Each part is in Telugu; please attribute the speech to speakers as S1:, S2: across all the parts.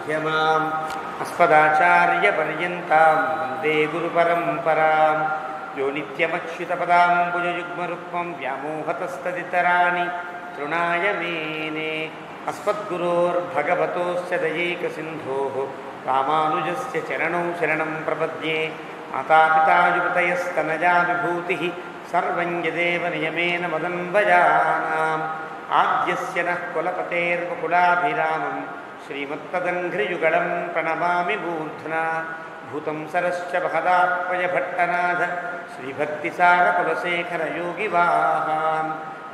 S1: मध्यमाम् अस्मदाचार्यपर्यन्तां वन्दे गुरुपरम्परां यो नित्यमच्युतपदाम्बुजयुग्मरुक्मं व्यामोहतस्तदितराणि तृणाय मेने अस्मद्गुरोर्भगवतोस्य दयैकसिन्धोः रामानुजस्य चरणौ शरणं प्रपद्ये मातापिता युवतयस्तनया विभूतिः सर्वं यदेव नियमेन मदन्वयानाम् आद्यस्य नः कुलपतेर्वकुलाभिरामं श्रीमत्तदङ्घ्रियुगलं प्रणमामि मूर्ध्ना भूतं सरश्च महदात्मजभट्टनाथ श्रीभक्तिसारकुलशेखरयोगिवाहान्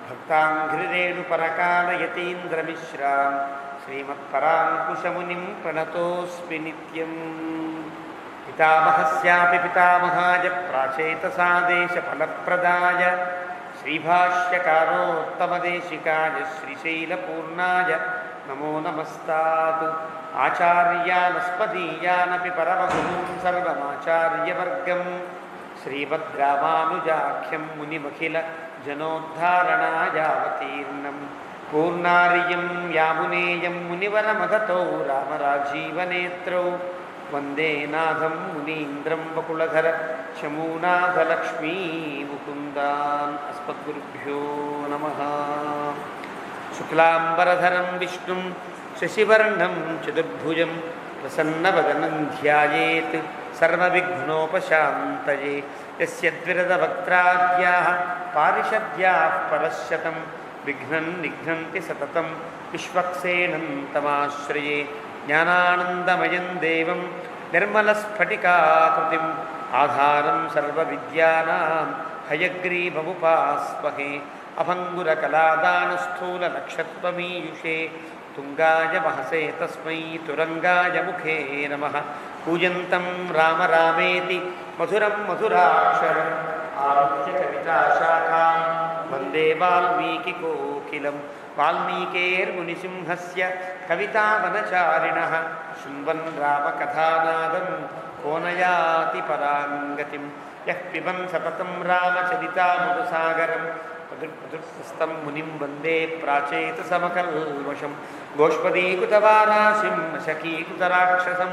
S1: भक्ताङ्घ्रिरेणुपरकालयतीन्द्रमिश्रां श्रीमत्पराङ्कुशमुनिं प्रणतोऽस्मि नित्यम् पितामहस्यापि पितामहाय प्राचेतसा देशफलप्रदाय श्रीभाष्यकारोत्तमदेशिकाय श्रीशैलपूर्णाय नमो नमस्तात् आचार्यानस्मदीयानपि परमगुरून् सर्वमाचार्यवर्गं श्रीमद्रामानुजाख्यं मुनिमखिल जनोद्धारणायावतीर्णं पूर्णार्यं यामुनेयं मुनिवरमगतौ रामराजीवनेत्रौ वन्दे नाथं मुनीन्द्रं वकुलधर शमूनाथलक्ष्मी मुकुन्दान् अस्मद्गुरुभ्यो नमः। शुक्लाम्बरधरं विष्णुं शशिवर्णं चतुर्भुजं प्रसन्नवदनं ध्यायेत् सर्वविघ्नोपशान्तये यस्य द्विरदवक्त्राद्याः पारिषद्याः परश्शतं विघ्नं निघ्नन्ति सततं विश्वक्सेनं तमाश्रये ज्ञानानन्दमयं देवं निर्मलस्फटिकाकृतिम् आधारं सर्वविद्यानां हयग्रीवमुपास्महे अभङ्गुरकलादानस्थूलनक्षत्रमीयुषे तुङ्गाय महसे तस्मै तुरङ्गाय मुखे नमः। पूजन्तं राम रामेति मधुरं मधुराक्षरम् आरुह्य कविताशाखां वन्दे वाल्मीकिकोकिलं वाल्मीकेर्मुनिसिंहस्य कवितावनचारिणः शृण्वन् रामकथानादं को न याति पराङ्गतिं यः पिबन् सततं रामचरितामृतसागरं मधुरपुस्तं मुनिं वन्दे प्राचेतसमकल्मषं गोष्पदीकृतवाराशिं शकीकृतराक्षसं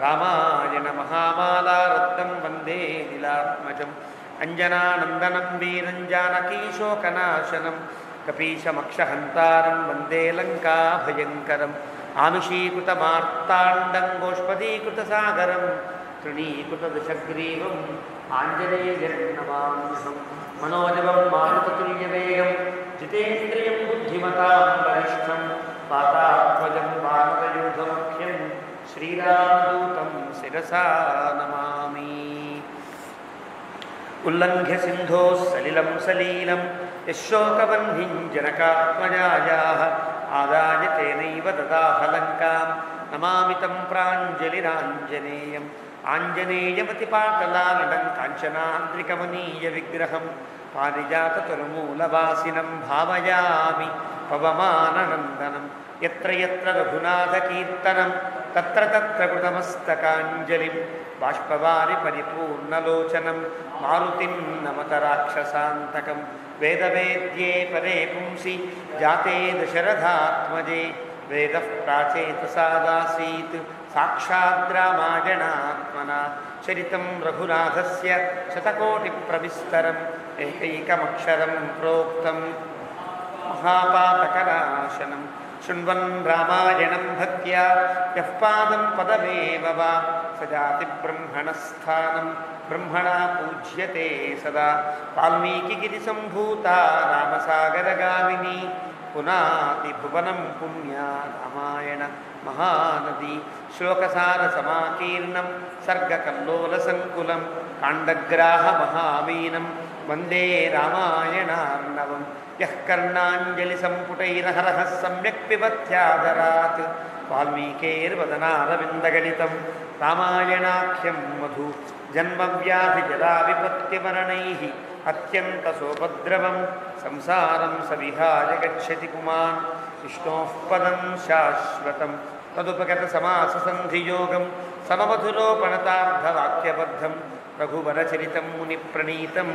S1: रामायण महामालारत्नं वन्दे नीलात्मजम् अञ्जनानन्दनं वीरं जानकीशोकनाशनं कपीशमक्षहन्तारं वन्दे लङ्काभयङ्करम् आनुषीकृतमार्ताण्डं गोष्पदीकृतसागरं तृणीकृतदशग्रीवम् आञ्जनेयर्नमाम्यहं मनोजवं मारुततुल्यवेगं जितेन्द्रियं बुद्धिमतां वरिष्ठं वातात्मजं वानरयूथमुख्यं श्रीरामदूतं शिरसा नमामि। उल्लङ्घ्य सिन्धोः सलिलं सलीलं यशोकवह्निं जनकात्मजायाः आदाय तेनैव ददाह लङ्कां नमामि तं प्राञ्जलिराञ्जनेयम् आञ्जनेयमतिपाटलाननं काञ्चनाद्रिकमनीयविग्रहं पारिजाततरुमूलवासिनं भावयामि पवमाननन्दनं यत्र यत्र रघुनाथकीर्तनं तत्र तत्र कृतमस्तकाञ्जलिं बाष्पवारि परिपूर्णलोचनं मारुतिं नमत राक्षसान्तकं वेदवेद्ये परे पुंसि जाते दशरथात्मजे वेदः प्राचेतसादासीत् साक्षात् रामायणात्मना चरितं रघुनाथस्य शतकोटिप्रविस्तरम् एकैकमक्षरं प्रोक्तं महापातकनाशनं शृण्वन् रामायणं भक्त्या यः पादं पदमेव वा स जातिब्रह्मणस्थानं ब्रह्मणा पूज्यते सदा। वाल्मीकिगिरिसम्भूता रामसागरगामिनी पुनातिभुवनं पुण्या रामायण महानदी श्लोकसारसमाकीर्णं सर्गकल्लोलसङ्कुलं काण्डग्राहमहावीनं वन्दे रामायणार्णवं यः कर्णाञ्जलिसम्पुटैरहरः सम्यक् पिबत्यादरात् वाल्मीकेर्वदनारविन्दगलितं रामायणाख्यं मधु जन्मव्याधिजराविपत्तिमरणैः अत्यन्तसोपद्रवं संसारं सविहाय गच्छति पुमान् विष्णोः पदं शाश्वतं तदुपगतसमाससन्धियोगं सममधुरोपणतार्धवाक्यबद्धं रघुवरचरितं मुनिप्रणीतं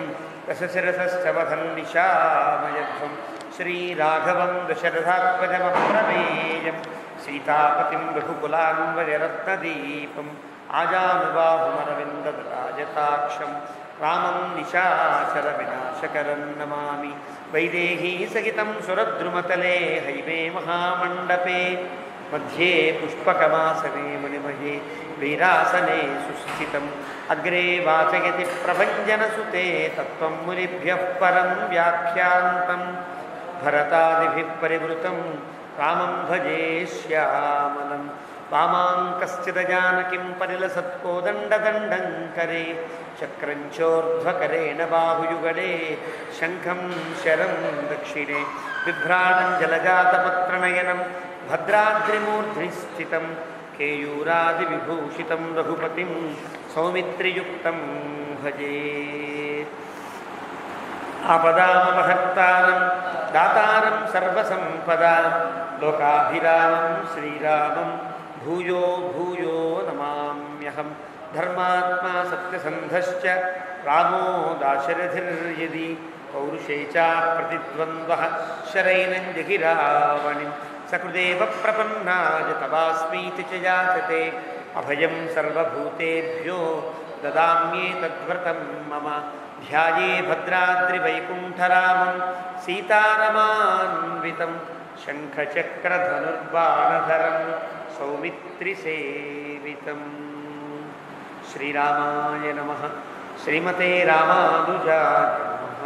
S1: दशशिरसश्च वधन् निशामयध्वं श्रीराघवं दशरथात्मजमप्रमेयं సీతాపతిం రఘుకులాన్వయరత్నదీపం ఆజానుబాహుమరవిందరాజతాక్షం రామం నిశాచర వినాశకరం నమామి. వైదేహీ సహితం సురద్రుమతలే హైమే మహామండపే మధ్యే పుష్పకమాసనే మునిమహే వీరాసనే సుస్థితం అగ్రే వాచయతి ప్రభంజనసుతే తత్వం మునిభ్యః పరం వ్యాఖ్యాంతం భరతాదిభిః పరివృతం రామం భజే శ్యామలం. వామాంకశ్చిదజానకిం పరిలసత్కోదండదండం కరే చక్రం చోర్ధ్వకరేణ బాహుయుగళే శంఖం శరం దక్షిణే బిభ్రాణం జలజాతపత్రనయనం భద్రాద్రిమూర్ధ్ని స్థితం కేయూరాదివిభూషితం రఘుపతిం సౌమిత్రియుక్తం భజే. ఆపదామపహర్తారం దాతారం సర్వసంపదాం లోకాభిరామం శ్రీరామం భూయో భూయో నమామ్యహం. ధర్మాత్మా సత్యసంధశ్చ రామో దాశరథిర్యది పౌరుషే చ ప్రతిద్వంద్వః శరైనం జహిరావణిం సకృదేవ ప్రపన్నాయ తవాస్మీతి చ యాచతే అభయం సర్వభూతేభ్యో దదామ్యేతద్వ్రతం మమ. ధ్యాయే భద్రాద్రివైకుంఠరామం సీతారమాన్వితం శంఖచక్రధనుర్బాణధరం సౌమిత్రిసేవితం. శ్రీరామాయ నమః. శ్రీమతే రామానుజాయ నమః.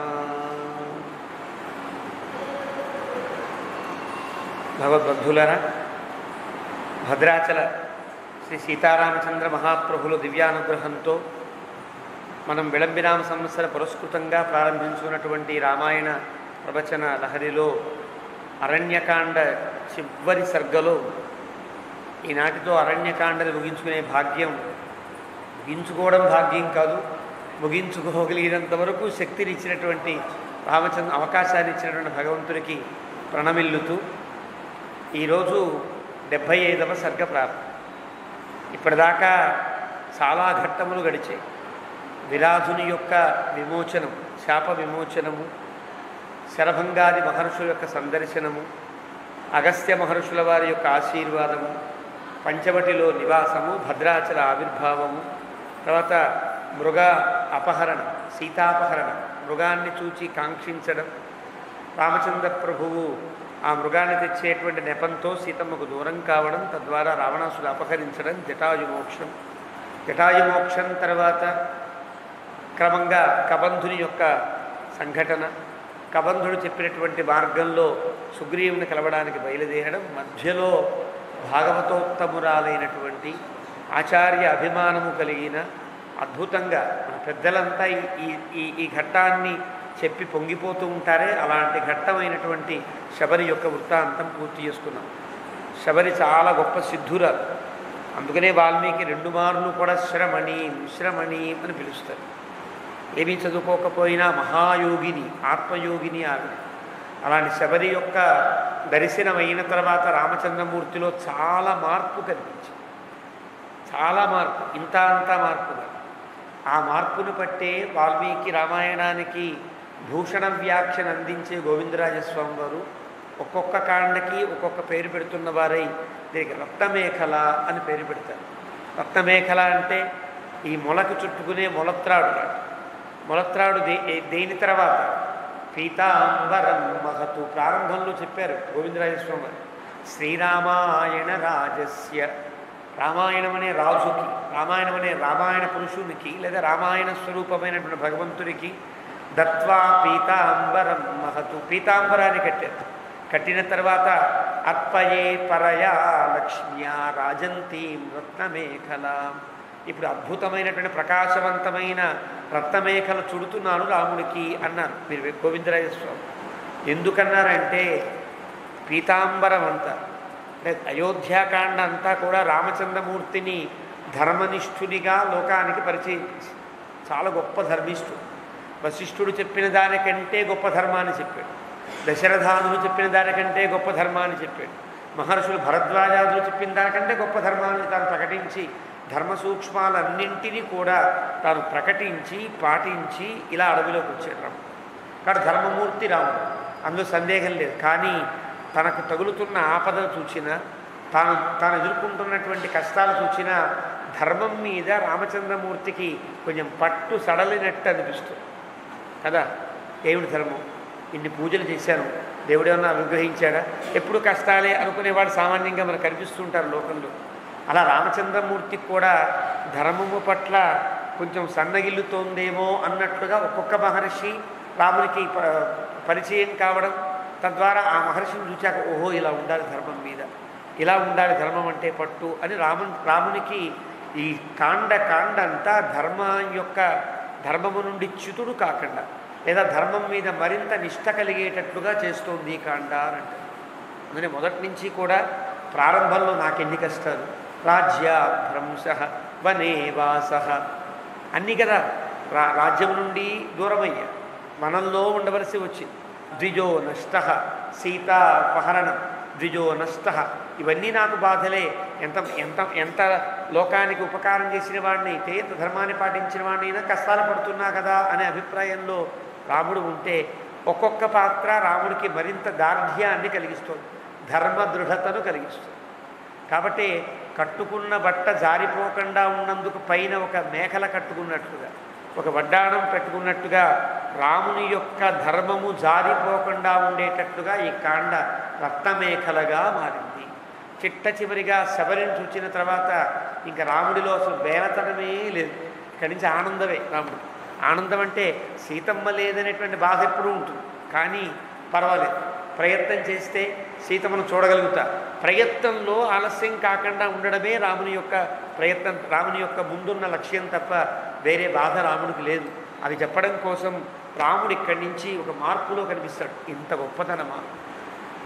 S1: భగవద్బంధులరా, భద్రాచల శ్రీ సీతారామచంద్ర మహాప్రభుల దివ్యానుగ్రహంతో మనం విళంబినామ సంవత్సర పురస్కృతంగా ప్రారంభించుకున్నటువంటి రామాయణ ప్రవచన లహరిలో అరణ్యకాండ చివరి సర్గలో ఈనాటితో అరణ్యకాండని ముగించుకునే భాగ్యం, ముగించుకోవడం భాగ్యం కాదు, ముగించుకోగలిగినంత వరకు శక్తిని ఇచ్చినటువంటి రామచంద్ర అవకాశాన్ని ఇచ్చినటువంటి భగవంతుడికి ప్రణమిల్లుతూ ఈరోజు 75వ సర్గ ప్రారంభం. ఇప్పటిదాకా చాలా ఘట్టములు గడిచాయి. విరాధుని యొక్క విమోచనం, శాప విమోచనము, శరభంగాది మహర్షుల యొక్క సందర్శనము, అగస్త్య మహర్షుల వారి యొక్క ఆశీర్వాదము, పంచవటిలో నివాసము, భద్రాచల ఆవిర్భావము, తర్వాత మృగ అపహరణ, సీతాపహరణ, మృగాన్ని చూచి కాంక్షించడం, రామచంద్ర ప్రభువు ఆ మృగాన్ని తెచ్చేటువంటి నెపంతో సీతమ్మకు దూరం కావడం, తద్వారా రావణాసుడు అపహరించడం, జటాయుమోక్షం. జటాయుమోక్షం తర్వాత క్రమంగా కబంధుని యొక్క సంఘటన, కబంధుడు చెప్పినటువంటి మార్గంలో సుగ్రీవుని కలవడానికి బయలుదేరడం, మధ్యలో భాగవతోత్తమురాలైనటువంటి ఆచార్య అభిమానము కలిగిన అద్భుతంగా మన పెద్దలంతా ఈ ఘట్టాన్ని చెప్పి పొంగిపోతూ ఉంటారే, అలాంటి ఘట్టమైనటువంటి శబరి యొక్క వృత్తాంతం పూర్తి చేసుకున్నాం. శబరి చాలా గొప్ప సిద్ధురాలు, అందుకనే వాల్మీకి 2 మార్లు కూడా శ్రమణి శ్రమణి అని పిలుస్తారు. ఏమీ చదువుకోకపోయినా మహాయోగిని, ఆత్మయోగిని ఆవిడ. అలాంటి శబరి యొక్క దర్శనం అయిన తర్వాత రామచంద్రమూర్తిలో చాలా మార్పు కనిపించింది, చాలా మార్పు, ఇంత అంతా మార్పుగా. ఆ మార్పును బట్టే వాల్మీకి రామాయణానికి భూషణ వ్యాఖ్యను అందించే గోవిందరాజస్వామి వారు ఒక్కొక్క కాండకి ఒక్కొక్క పేరు పెడుతున్న వారై దీనికి రత్నమేఖల అని పేరు పెడతారు. రత్నమేఖల అంటే ఈ మొలకు చుట్టుకునే మొలత్రాడు. మొలత్రాడు దేని తర్వాత పీతాంబరం మహతు ప్రారంభంలో చెప్పారు గోవిందరాజస్వామి వారు. శ్రీరామాయణ రాజస్య, రామాయణం అనే రాజుకి, రామాయణం అనే రామాయణ పురుషునికి లేదా రామాయణ స్వరూపమైనటువంటి భగవంతుడికి దత్వా పీతాంబరం మహతు, పీతాంబరాన్ని కట్టారు. కట్టిన తర్వాత అర్పయే పరయా లక్ష్మ్యా రాజంతీం రత్నమేఖలా, ఇప్పుడు అద్భుతమైనటువంటి ప్రకాశవంతమైన రత్నమేఖలు చుడుతున్నాను రాముడికి అన్నారు మీరు గోవిందరాజస్వామి. ఎందుకన్నారంటే పీతాంబరం అంతా అంటే అయోధ్యాకాండ అంతా కూడా రామచంద్రమూర్తిని ధర్మనిష్ఠునిగా లోకానికి పరిచయం చేసి, చాలా గొప్ప ధర్మిష్ఠుడు. వశిష్ఠుడు చెప్పిన దానికంటే గొప్ప ధర్మాన్ని చెప్పాడు, దశరథాదులు చెప్పిన దానికంటే గొప్ప ధర్మాన్ని చెప్పాడు, మహర్షులు భరద్వాజాదులు చెప్పిన దానికంటే గొప్ప ధర్మాన్ని తాను ప్రకటించి ధర్మ సూక్ష్మాలన్నింటినీ కూడా తాను ప్రకటించి పాటించి ఇలా అడవిలోకి వచ్చాడు రాముడు. కాబట్టి ధర్మమూర్తి రాముడు, అందులో సందేహం లేదు. కానీ తనకు తగులుతున్న ఆపదలు చూసిన, తాను తాను ఎదుర్కొంటున్నటువంటి కష్టాలు చూసిన ధర్మం మీద రామచంద్రమూర్తికి కొంచెం పట్టు సడలినట్టు అనిపిస్తుంది కదా. దేవుడి ధర్మం, ఇన్ని పూజలు చేశాను, దేవుడు ఏమన్నా అనుగ్రహించాడా, ఎప్పుడు కష్టాలే అనుకునేవాడు సామాన్యంగా మనకు కనిపిస్తుంటారు లోకంలో. అలా రామచంద్రమూర్తికి కూడా ధర్మము పట్ల కొంచెం సన్నగిల్లుతోందేమో అన్నట్లుగా ఒక్కొక్క మహర్షి రామునికి పరిచయం కావడం, తద్వారా ఆ మహర్షిని చూచాక ఓహో ఇలా ఉండాలి ధర్మం మీద, ఇలా ఉండాలి ధర్మం అంటే పట్టు అని రామునికి ఈ కాండ అంతా ధర్మము నుండి చ్యుతుడు కాకుండా లేదా ధర్మం మీద మరింత నిష్ట కలిగేటట్లుగా చేస్తోంది ఈ కాండ అని అంటారు. అందుకని మొదటి నుంచి కూడా ప్రారంభంలో నాకెన్ని కష్టాలు, రాజ్యాభ్రంశ వనేవాస అన్నీ కదా, రాజ్యం నుండి దూరమయ్యా, వనంలో ఉండవలసి వచ్చింది. ద్విజో నష్ట, సీతాపహరణం, ద్విజో నష్ట, ఇవన్నీ నాకు బాధలే. ఎంత ఎంత ఎంత లోకానికి ఉపకారం చేసిన వాడిని అయితే, ఎంత ధర్మాన్ని పాటించిన వాడినైనా కష్టాలు పడుతున్నా కదా అనే అభిప్రాయంలో రాముడు ఉంటే ఒక్కొక్క పాత్ర రాముడికి మరింత దార్ఢ్యాన్ని కలిగిస్తుంది, ధర్మ దృఢతను కలిగిస్తుంది. కాబట్టి కట్టుకున్న బట్ట జారిపోకుండా ఉన్నందుకు పైన ఒక మేకల కట్టుకున్నట్లుగా, ఒక వడ్డాణం పెట్టుకున్నట్టుగా రాముని యొక్క ధర్మము జారిపోకుండా ఉండేటట్లుగా ఈ కాండ రత్నమేఖలగా మారింది. చిట్ట చివరిగా శబరిని చూచిన తర్వాత ఇంకా రాముడిలో అసలు బేలతనమే లేదు, ఇక్కడి నుంచి ఆనందమే. రాముడు ఆనందం అంటే సీతమ్మ లేదనేటువంటి బాధ ఎప్పుడూ ఉంటుంది, కానీ పర్వాలేదు, ప్రయత్నం చేస్తే సీతమ్మను చూడగలుగుతా. ప్రయత్నంలో ఆలస్యం కాకుండా ఉండడమే రాముని యొక్క ప్రయత్నం, రాముని యొక్క ముందున్న లక్ష్యం తప్ప వేరే బాధ రాముడికి లేదు. అది చెప్పడం కోసం రాముడు ఇక్కడి నుంచి ఒక మార్పులో కనిపిస్తాడు. ఇంత గొప్పతనమా,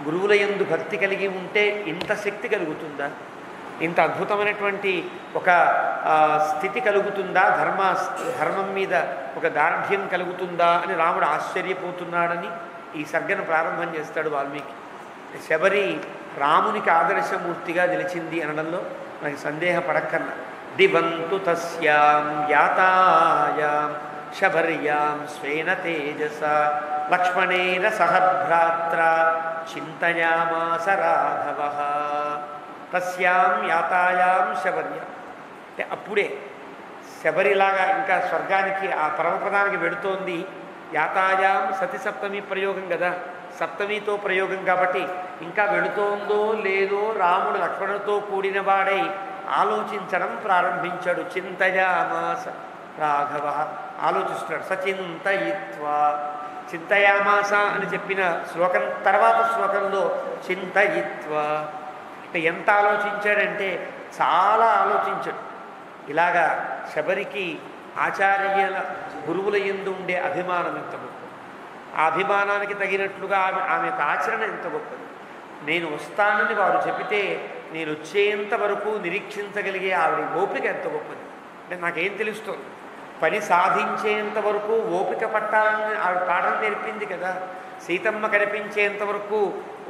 S1: గురువుల యందు భక్తి కలిగి ఉంటే ఇంత శక్తి కలుగుతుందా, ఇంత అద్భుతమైనటువంటి ఒక స్థితి కలుగుతుందా, ధర్మం మీద ఒక దార్ఢ్యం కలుగుతుందా అని రాముడు ఆశ్చర్యపోతున్నాడని ఈ సర్గను ప్రారంభం చేస్తాడు వాల్మీకి. శబరి రామునికి ఆదర్శమూర్తిగా నిలిచింది అనడంలో మనకి సందేహపడక్కర్లా. దివంతు తస్యాం యాతాయాం శబర్యాం స్వేన తేజస లక్ష్మణేన సహ భ్రాత్ర చింతయామాస రాఘవ. తస్యాం యాతాయాం శబర్యాం అంటే అప్పుడే శబరిలాగా ఇంకా స్వర్గానికి ఆ పరమపదానికి వెడుతోంది. యాతాయాం సతి సప్తమి ప్రయోగం కదా, సప్తమితో ప్రయోగం కాబట్టి ఇంకా వెళుతోందో లేదో రాముడు లక్ష్మణుడితో కూడిన వాడై ఆలోచించడం ప్రారంభించాడు. చింతయామాస రాఘవ, ఆలోచిస్తున్నాడు. సచింతయిత్వా, చింతయామాస అని చెప్పిన శ్లోకం తర్వాత శ్లోకంలో చింతయిత్వా అంటే ఎంత ఆలోచించాడంటే చాలా ఆలోచించాడు. ఇలాగా శబరికి ఆచార్యుల గురువుల యందు ఉండే అభిమానం ఎంత గొప్పది, ఆ అభిమానానికి తగినట్లుగా ఆమె యొక్క ఆచరణ ఎంత గొప్పది. నేను వస్తానని వారు చెబితే నేను వచ్చేంత వరకు నిరీక్షించగలిగే ఆవిడ ఓపిక ఎంత గొప్పది. అంటే నాకేం తెలుస్తుంది, పని సాధించేంత వరకు ఓపిక పట్టాలని ఆవిడ పాఠం నేర్పింది కదా. సీతమ్మ కనిపించేంత వరకు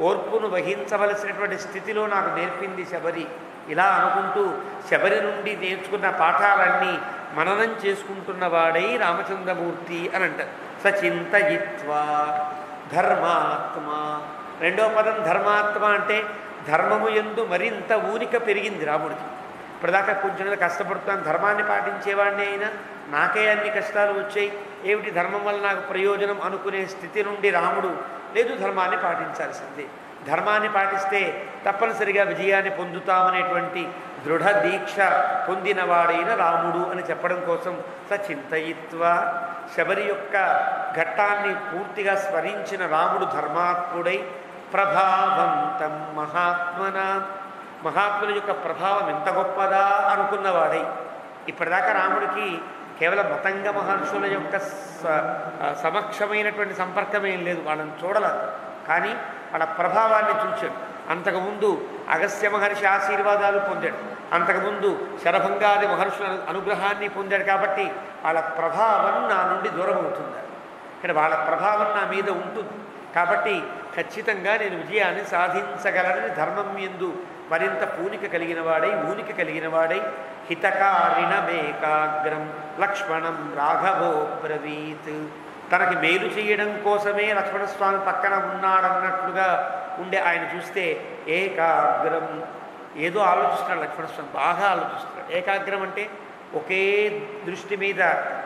S1: ఓర్పును వహించవలసినటువంటి స్థితిలో నాకు నేర్పింది శబరి. ఇలా అనుకుంటూ శబరి నుండి నేర్చుకున్న పాఠాలన్నీ మననం చేసుకుంటున్నవాడై రామచంద్రమూర్తి అని అంటారు. సచింతయిత్వా ధర్మాత్మ, రెండో పదం ధర్మాత్మ అంటే ధర్మము యందు మరింత ఊనిక పెరిగింది రాముడికి. ఇప్పటిదాకా కొంచెం కష్టపడుతాను, ధర్మాన్ని పాటించేవాడిని అయినా నాకే అన్ని కష్టాలు వచ్చాయి, ఏమిటి ధర్మం వల్ల నాకు ప్రయోజనం అనుకునే స్థితి నుండి రాముడు లేదు, ధర్మాన్ని పాటించాల్సిందే, ధర్మాన్ని పాటిస్తే తప్పనిసరిగా విజయాన్ని పొందుతామనేటువంటి దృఢ దీక్ష పొందినవాడైన రాముడు అని చెప్పడం కోసం సచింతయిత్వా శబరి యొక్క ఘట్టాన్ని పూర్తిగా స్మరించిన రాముడు ధర్మాత్ముడై ప్రభావంతం మహాత్మన, మహాత్ముల యొక్క ప్రభావం ఎంత గొప్పదా అనుకున్నవాడై. ఇప్పటిదాకా రాముడికి కేవలం మతంగ మహర్షుల యొక్క సమక్షమైనటువంటి సంపర్కమేం లేదు, వాళ్ళని చూడలేదు, కానీ వాళ్ళ ప్రభావాన్ని చూశాడు. అంతకుముందు అగస్త్య మహర్షి ఆశీర్వాదాలు పొందాడు, అంతకుముందు శరభంగాది మహర్షుల అనుగ్రహాన్ని పొందాడు. కాబట్టి వాళ్ళ ప్రభావం నా నుండి దూరం అవుతుంది, ఇక్కడ వాళ్ళ ప్రభావం నా మీద ఉంటుంది. కాబట్టి ఖచ్చితంగా నేను విజయాన్ని సాధించగలనని ధర్మం యందు మరింత పూనిక కలిగిన వాడై హితకారిణమేకాగ్రం లక్ష్మణం రాఘవో బ్రవీత్, తనకి మేలు చేయడం కోసమే లక్ష్మణస్వామి పక్కన ఉన్నాడన్నట్లుగా ఉండే ఆయన చూస్తే ఏకాగ్రం ఏదో ఆలోచిస్తున్నాడు లక్ష్మణస్వామి, బాగా ఆలోచిస్తున్నాడు. ఏకాగ్రం అంటే ఒకే దృష్టి మీద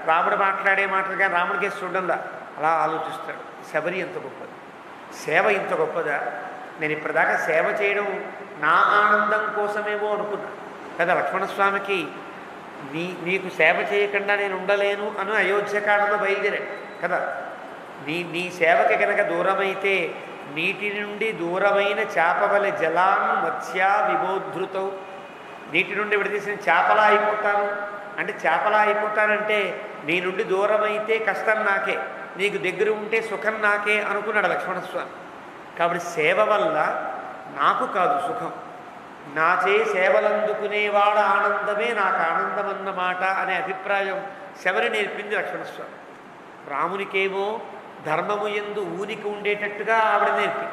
S1: రాముడు మాట్లాడే మాటలు కానీ రాముడికే చూడంలా, అలా ఆలోచిస్తాడు. శబరి ఎంత గొప్పది, సేవ ఇంత గొప్పదా, నేను ఇప్పటిదాకా సేవ చేయడం నా ఆనందం కోసమేమో అనుకున్నా కదా. లక్ష్మణస్వామికి నీకు సేవ చేయకుండా నేను ఉండలేను అని అయోధ్యకాండలో బయలుదేరాడు కదా. నీ సేవకి కనుక దూరమైతే నీటి నుండి దూరమైన చేపవలె జలాన్ మత్స్యా విబోధృతవు, నీటి నుండి విడదీసిన చేపలా అయిపోతాను అంటే, చేపలా అయిపోతానంటే నీ నుండి దూరమైతే కష్టం నాకే, నీకు దగ్గర ఉంటే సుఖం నాకే అనుకున్నాడు లక్ష్మణస్వామి. కాబట్టి సేవ వల్ల నాకు కాదు సుఖం, నాచే సేవలందుకునేవాడ ఆనందమే నాకు ఆనందం అన్నమాట అనే అభిప్రాయం శబరి నేర్పింది లక్ష్మణస్వామి. రామునికేమో ధర్మము యందు ఊనికి ఉండేటట్టుగా ఆవిడ నేర్పి,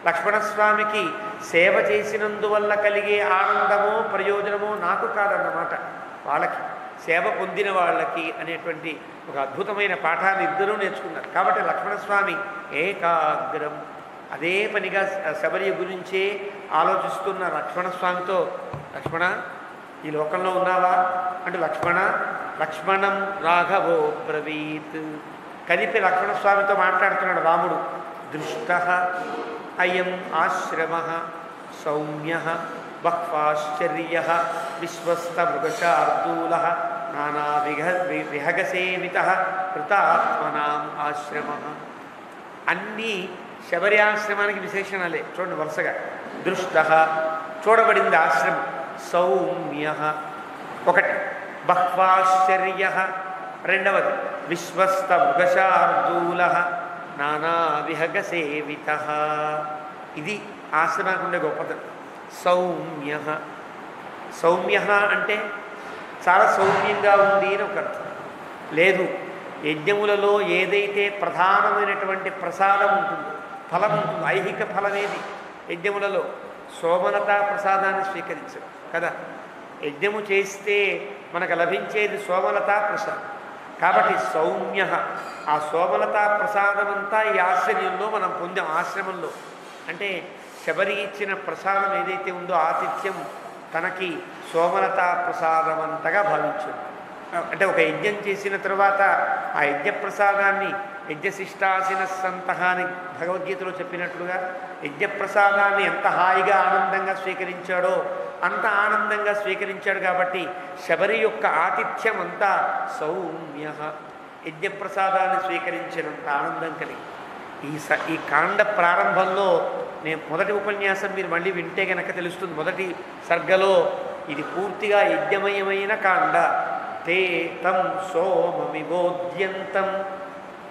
S1: లక్ష్మణస్వామికి సేవ చేసినందువల్ల కలిగే ఆనందమో ప్రయోజనమో నాకు కాదన్నమాట, వాళ్ళకి సేవ పొందిన వాళ్ళకి అనేటువంటి ఒక అద్భుతమైన పాఠాన్ని ఇద్దరూ నేర్చుకున్నారు. కాబట్టి లక్ష్మణస్వామి ఏకాగ్రం అదే పనిగా శబరి గురించే ఆలోచిస్తున్న లక్ష్మణస్వామితో, లక్ష్మణ ఈ లోకంలో ఉన్నావా అంటే, లక్ష్మణం రాఘవో బ్రవీత్ కలిపి లక్ష్మణస్వామితో మాట్లాడుతున్నాడు రాముడు. దృష్ట అయం ఆశ్రమ సౌమ్య బహ్వాశ్చర్య విశ్వస్త మృగశార్దూల నానా విహగసేవిత కృతాత్మనాం ఆశ్రమ. అన్నీ శబరి ఆశ్రమానికి విశేషణాలే. చూడండి వరుసగా, దృష్ట చూడబడింది ఆశ్రమం, సౌమ్య ఒకటి, బహ్వాశ్చర్య రెండవది, విశ్వస్త మృగశార్దూల నానా విహగసేవిత. ఇది ఆశ్రమానికి ఉండే గొప్పతనం. సౌమ్య, సౌమ్య అంటే చాలా సౌమ్యంగా ఉంది అని ఒక అర్థం. లేదు, యజ్ఞములలో ఏదైతే ప్రధానమైనటువంటి ప్రసాదం ఉంటుందో, ఫలం ఉంటుంది, ఐహిక ఫలమేది యజ్ఞములలో, సోమలతా ప్రసాదాన్ని స్వీకరించడం కదా. యజ్ఞము చేస్తే మనకు లభించేది సోమలతా ప్రసాదం. కాబట్టి సౌమ్య, ఆ సోమలతా ప్రసాదమంతా ఈ ఆశ్రయంలో మనం పొందాం. ఆశ్రమంలో అంటే శబరి ఇచ్చిన ప్రసాదం ఏదైతే ఉందో, ఆతిథ్యం తనకి సోమలతా ప్రసాదం అంతగా భావించింది. అంటే ఒక యజ్ఞం చేసిన తర్వాత ఆ యజ్ఞ ప్రసాదాన్ని యజ్ఞశిష్టాసిన సంతహ అని భగవద్గీతలో చెప్పినట్లుగా యజ్ఞప్రసాదాన్ని ఎంత హాయిగా ఆనందంగా స్వీకరించాడో అంత ఆనందంగా స్వీకరించాడు. కాబట్టి శబరి యొక్క ఆతిథ్యం అంతా సౌమ్య, యజ్ఞప్రసాదాన్ని స్వీకరించినంత ఆనందం కలిగి. ఈ కాండ ప్రారంభంలో నేను మొదటి ఉపన్యాసం మీరు మళ్ళీ వింటే కనుక తెలుస్తుంది. మొదటి సర్గలో ఇది పూర్తిగా యజ్ఞమయమైన కాండ. తే తం సోమమిబోధ్యంతం,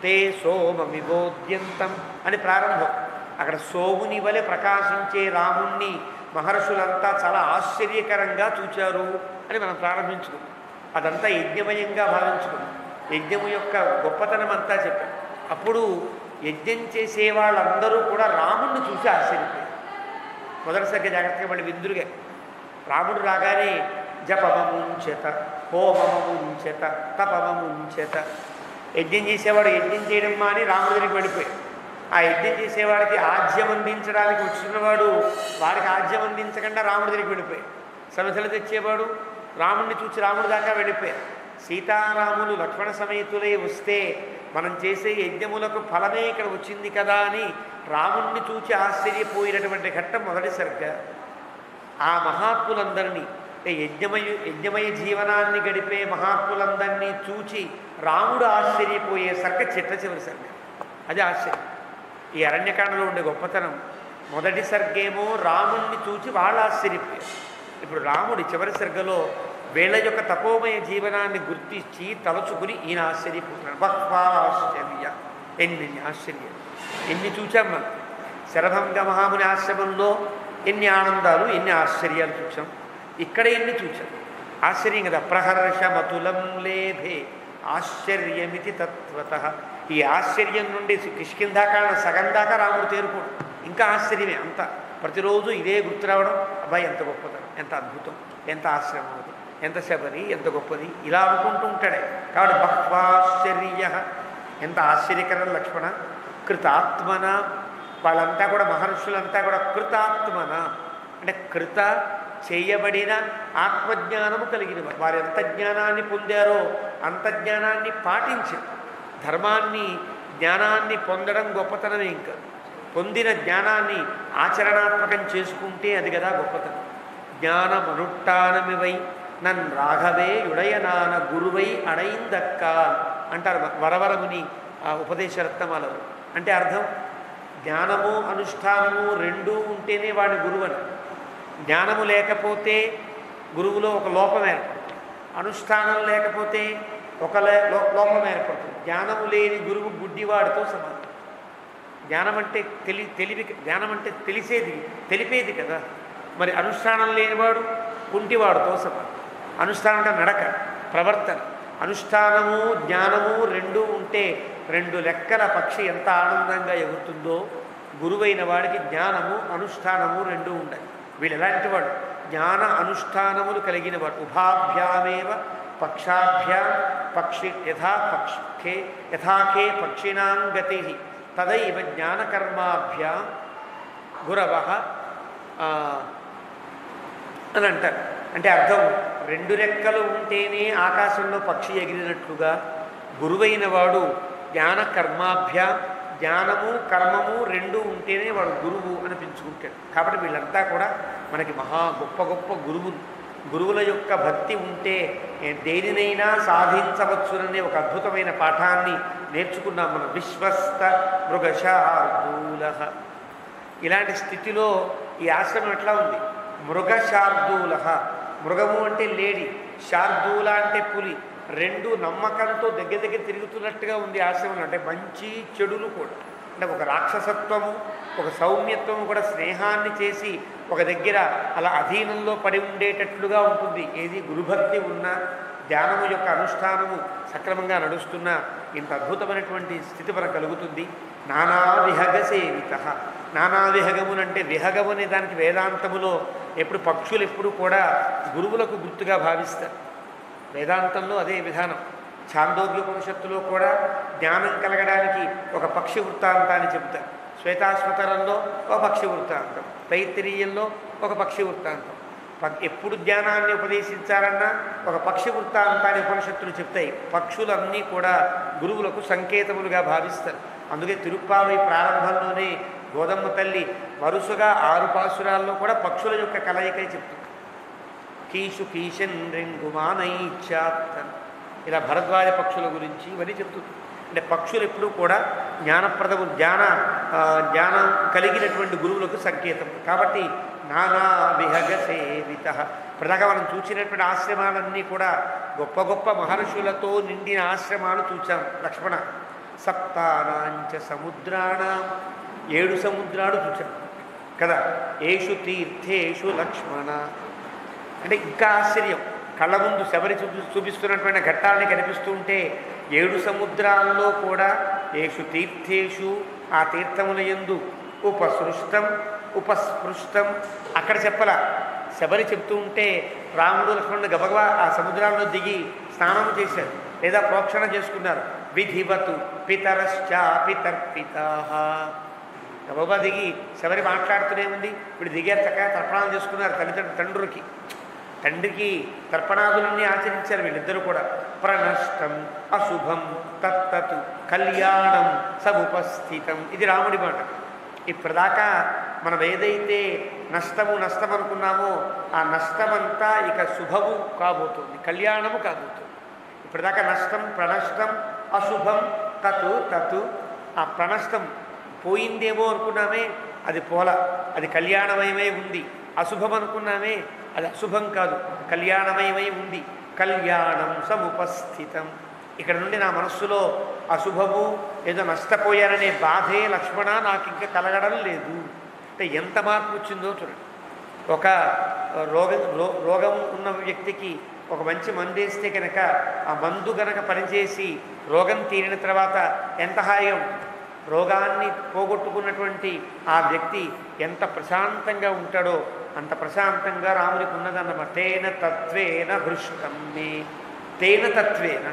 S1: తే సోమమిబోధ్యంతం అని ప్రారంభం. అక్కడ సోముని వలె ప్రకాశించే రాముణ్ణి మహర్షులంతా చాలా ఆశ్చర్యకరంగా చూచారు అని మనం ప్రారంభించుకున్నాం. అదంతా యజ్ఞమయంగా భావించుకున్నాం. యజ్ఞము యొక్క గొప్పతనం అంతా చెప్పాం. అప్పుడు యజ్ఞం చేసే వాళ్ళందరూ కూడా రాముణ్ణి చూసి ఆశ్చర్యపోయారు. మొదటిసారిగా జాగ్రత్తగా మళ్ళీ విందురుగా రాముడు రాగానే జపమముంచెత, హోమమముంచెత, తపమముంచెత. యజ్ఞం చేసేవాడు యజ్ఞం చేయడం మాని రాముడి దగ్గరికి వెళ్ళిపోయాడు. ఆ యజ్ఞం చేసేవాడికి ఆజ్యం అందించడానికి వచ్చినవాడు వాడికి ఆజ్యం అందించకుండా రాముడి దగ్గరికి వెళ్ళిపోయాడు. సమిసలు తెచ్చేవాడు రాముడిని చూసి రాముడి దాకా వెళ్ళిపోయారు. సీతారాములు లక్ష్మణ సమేతులై వస్తే మనం చేసే యజ్ఞములకు ఫలమే ఇక్కడ వచ్చింది కదా అని రాముణ్ణి చూచి ఆశ్చర్యపోయినటువంటి ఘట్టం మొదటి సర్గ. ఆ మహాత్ములందరినీ యజ్ఞమయ జీవనాన్ని గడిపే మహాత్ములందరినీ చూచి రాముడు ఆశ్చర్యపోయే సర్గ చిట్ట చివరి సర్గ. అది ఆశ్చర్యం. ఈ అరణ్యకాండలో ఉండే గొప్పతనం మొదటి సర్గేమో రాముణ్ణి చూచి వాళ్ళు ఆశ్చర్యపోయారు. ఇప్పుడు రాముడి చివరి సర్గలో వీళ్ళ యొక్క తపోమయ జీవనాన్ని గుర్తించి తలచుకుని ఈయన ఆశ్చర్యపోతున్నాడు. బహ్వా ఆశ్చర్య, ఎన్ని ఆశ్చర్యాలు, ఎన్ని చూచాం మనం. శరభంగ మహాముని ఆశ్రమంలో ఎన్ని ఆనందాలు, ఎన్ని ఆశ్చర్యాలు చూచాం. ఇక్కడ ఎన్ని చూచాం. ఆశ్చర్యం కదా. ప్రహర్షమతులం లేభే ఆశ్చర్యమితి తత్వత. ఈ ఆశ్చర్యం నుండి కిష్కింధాకాండ సగం దాకా రాముడు తేరుకోడు. ఇంకా ఆశ్చర్యమే అంత. ప్రతిరోజు ఇదే గుర్తు రావడం, అబ్బాయి ఎంత గొప్పతనం, ఎంత అద్భుతం, ఎంత ఆశ్రమం అది, ఎంత శబరి, ఎంత గొప్పది, ఇలా అనుకుంటూ ఉంటాడే. కాబట్టి బహ్వాశ్చర్య, ఎంత ఆశ్చర్యకరం లక్ష్మణ. కృతాత్మన, వాళ్ళంతా కూడా మహర్షులంతా కూడా కృతాత్మన అంటే కృత చేయబడిన ఆత్మజ్ఞానము కలిగిన వారు ఎంత జ్ఞానాన్ని పొందారో అంత జ్ఞానాన్ని పాటించారు. ధర్మాన్ని జ్ఞానాన్ని పొందడం గొప్పతనమే. ఇంకా పొందిన జ్ఞానాన్ని ఆచరణాత్మకం చేసుకుంటే అది కదా గొప్పతనం. జ్ఞానమనుష్ఠానమివై నన్ రాఘవే యుడయనాన గురువై అడయిందక్క అంటారు వరవరముని ఆ ఉపదేశరత్నమాలలో. అంటే అర్థం జ్ఞానము అనుష్ఠానము రెండూ ఉంటేనే వాడి గురువని. జ్ఞానము లేకపోతే గురువులో ఒక లోపం ఏర్పడుతుంది, అనుష్ఠానం లేకపోతే ఒక లోపం ఏర్పడుతుంది. జ్ఞానము లేని గురువు గుడ్డివాడితో సమానం. జ్ఞానం అంటే జ్ఞానం అంటే తెలిపేది కదా. మరి అనుష్ఠానం లేనివాడు కుంటివాడితో సమానం. అనుష్ఠానం అంటే నడక, ప్రవర్తన. అనుష్ఠానము జ్ఞానము రెండూ ఉంటే రెండు లెక్కల పక్షి ఎంత ఆనందంగా ఎగురుతుందో గురువైన వాడికి జ్ఞానము అనుష్ఠానము రెండూ ఉండాలి. వీళ్ళు ఎలాంటి వాడు? జ్ఞాన అనుష్ఠానములు కలిగిన వాడు. ఉభాభ్యామేవ పక్షాభ్యాం పక్షి యథాకే పక్షిణాం గతి తదైవ జ్ఞానకర్మాభ్యాం గురవ అని అంటారు. అంటే అర్థం రెండు రెక్కలు ఉంటేనే ఆకాశంలో పక్షి ఎగిరినట్లుగా గురువైన వాడు జ్ఞానకర్మాభ్యాం జ్ఞానము కర్మము రెండూ ఉంటేనే వాడు గురువు అనిపించుకుంటాడు. కాబట్టి వీళ్ళంతా కూడా మనకి మహా గొప్ప గొప్ప గురువుల యొక్క భక్తి ఉంటే దేనినైనా సాధించవచ్చుననే ఒక అద్భుతమైన పాఠాన్ని నేర్చుకున్నాం మనం. విశ్వస్త మృగశార్దూల. ఇలాంటి స్థితిలో ఈ ఆశ్రమం ఎట్లా ఉంది? మృగశార్దూల. మృగము అంటే లేడి, శార్దూల అంటే పులి. రెండు నమ్మకంతో దగ్గర తిరుగుతున్నట్టుగా ఉంది ఆశ్రమం. అంటే మంచి చెడులు కూడా, అంటే ఒక రాక్షసత్వము ఒక సౌమ్యత్వము కూడా స్నేహాన్ని చేసి ఒక దగ్గర అలా అధీనంలో పడి ఉండేటట్లుగా ఉంటుంది. ఏది గురుభక్తి ఉన్నా ధ్యానము యొక్క అనుష్ఠానము సక్రమంగా నడుస్తున్నా ఇంత అద్భుతమైనటువంటి స్థితి మనకు కలుగుతుంది. నానా విహగ సేవిత. నానా విహగమునంటే విహగము అనే దానికి వేదాంతములో ఎప్పుడు పక్షులు ఎప్పుడు కూడా గురువులకు గుర్తుగా భావిస్తారు. వేదాంతంలో అదే విధానం. ఛాందోగ్యోపనిషత్తులో కూడా జ్ఞానం కలగడానికి ఒక పక్షి వృత్తాంతాన్ని చెబుతారు. శ్వేతాశ్వతరంలో ఒక పక్షి వృత్తాంతం, తైత్తిరీయంలో ఒక పక్షి వృత్తాంతం. ఎప్పుడు జ్ఞానాన్ని ఉపదేశించాలన్నా ఒక పక్షి వృత్తాంతాన్ని ఉపనిషత్తులు చెప్తాయి. పక్షులన్నీ కూడా గురువులకు సంకేతములుగా భావిస్తారు. అందుకే తిరుప్పావై ప్రారంభంలోనే గోదమ్మ తల్లి వరుసగా 6 పాసురాల్లో కూడా పక్షుల యొక్క కలయికై చెప్తుంది. కీషు కీషన్ రింగుమానైచ్చాత్తన్, ఇలా భరద్వాజ పక్షుల గురించి ఇవన్నీ చెప్తుంది. అంటే పక్షులు ఎప్పుడూ కూడా జ్ఞానప్రదము జ్ఞానం కలిగినటువంటి గురువులకు సంకేతం. కాబట్టి నానా విహగ సేవిత. ప్రధాగా మనం చూసినటువంటి ఆశ్రమాలన్నీ కూడా గొప్ప గొప్ప మహర్షులతో నిండిన ఆశ్రమాలు చూచాం. లక్ష్మణ సప్తానాంచ సముద్రాణం, 7 సముద్రాలు చూచాం కదా. ఏషు తీర్థేషు లక్ష్మణ. అంటే ఇంకా ఆశ్చర్యం, కళ్ళ ముందు శబరి చూపిస్తున్నటువంటి ఘట్టాన్ని కనిపిస్తూ ఉంటే 7 సముద్రాల్లో కూడా ఏషు తీర్థేషు ఆ తీర్థముల యందు ఉపస్పృష్టం అక్కడ చెప్పలా. శబరి చెప్తూ ఉంటే రాముడు లక్ష్మణుడు గబగబా ఆ సముద్రాల్లో దిగి స్నానం చేశారు లేదా ప్రోక్షణ చేసుకున్నారు. విధివతు పితరశ్చాపితర్పితా. గబగబా దిగి శబరి మాట్లాడుతూనే ఉంది. ఇప్పుడు దిగారు, చక్కగా తర్పణాలు చేసుకున్నారు తండ్రికి తర్పణాదులన్నీ ఆచరించారు వీళ్ళిద్దరూ కూడా. ప్రణష్టం అశుభం తత్తు కళ్యాణం సముపస్థితం. ఇది రాముడి మాట. ఇప్పటిదాకా మనం ఏదైతే నష్టం అనుకున్నామో ఆ నష్టమంతా ఇక శుభము కాబోతుంది, కళ్యాణము కాబోతుంది. ఇప్పటిదాకా నష్టం ప్రణష్టం అశుభం తతు. ఆ ప్రణష్టం పోయిందేమో అనుకున్నామే, అది పోల, అది కళ్యాణమయమై ఉంది. అశుభం అనుకున్నామే, అది అశుభం కాదు, కళ్యాణమయమై ఉంది. కళ్యాణం సముపస్థితం. ఇక్కడ నుండి నా మనస్సులో అశుభము ఏదో నష్టపోయాననే బాధే లక్ష్మణ నాకు ఇంకా కలగడం లేదు. అంటే ఎంత మార్పు వచ్చిందో చూడండి. ఒక రోగం ఉన్న వ్యక్తికి ఒక మంచి మందు వేస్తే కనుక ఆ మందు కనుక పనిచేసి రోగం తీరిన తర్వాత ఎంత హాయిగా ఉంటుంది. రోగాన్ని పోగొట్టుకున్నటువంటి ఆ వ్యక్తి ఎంత ప్రశాంతంగా ఉంటాడో అంత ప్రశాంతంగా రామునికి ఉన్నదన్నమాట. తేన తత్వేన హృష్టం మే. తేన తత్వేన,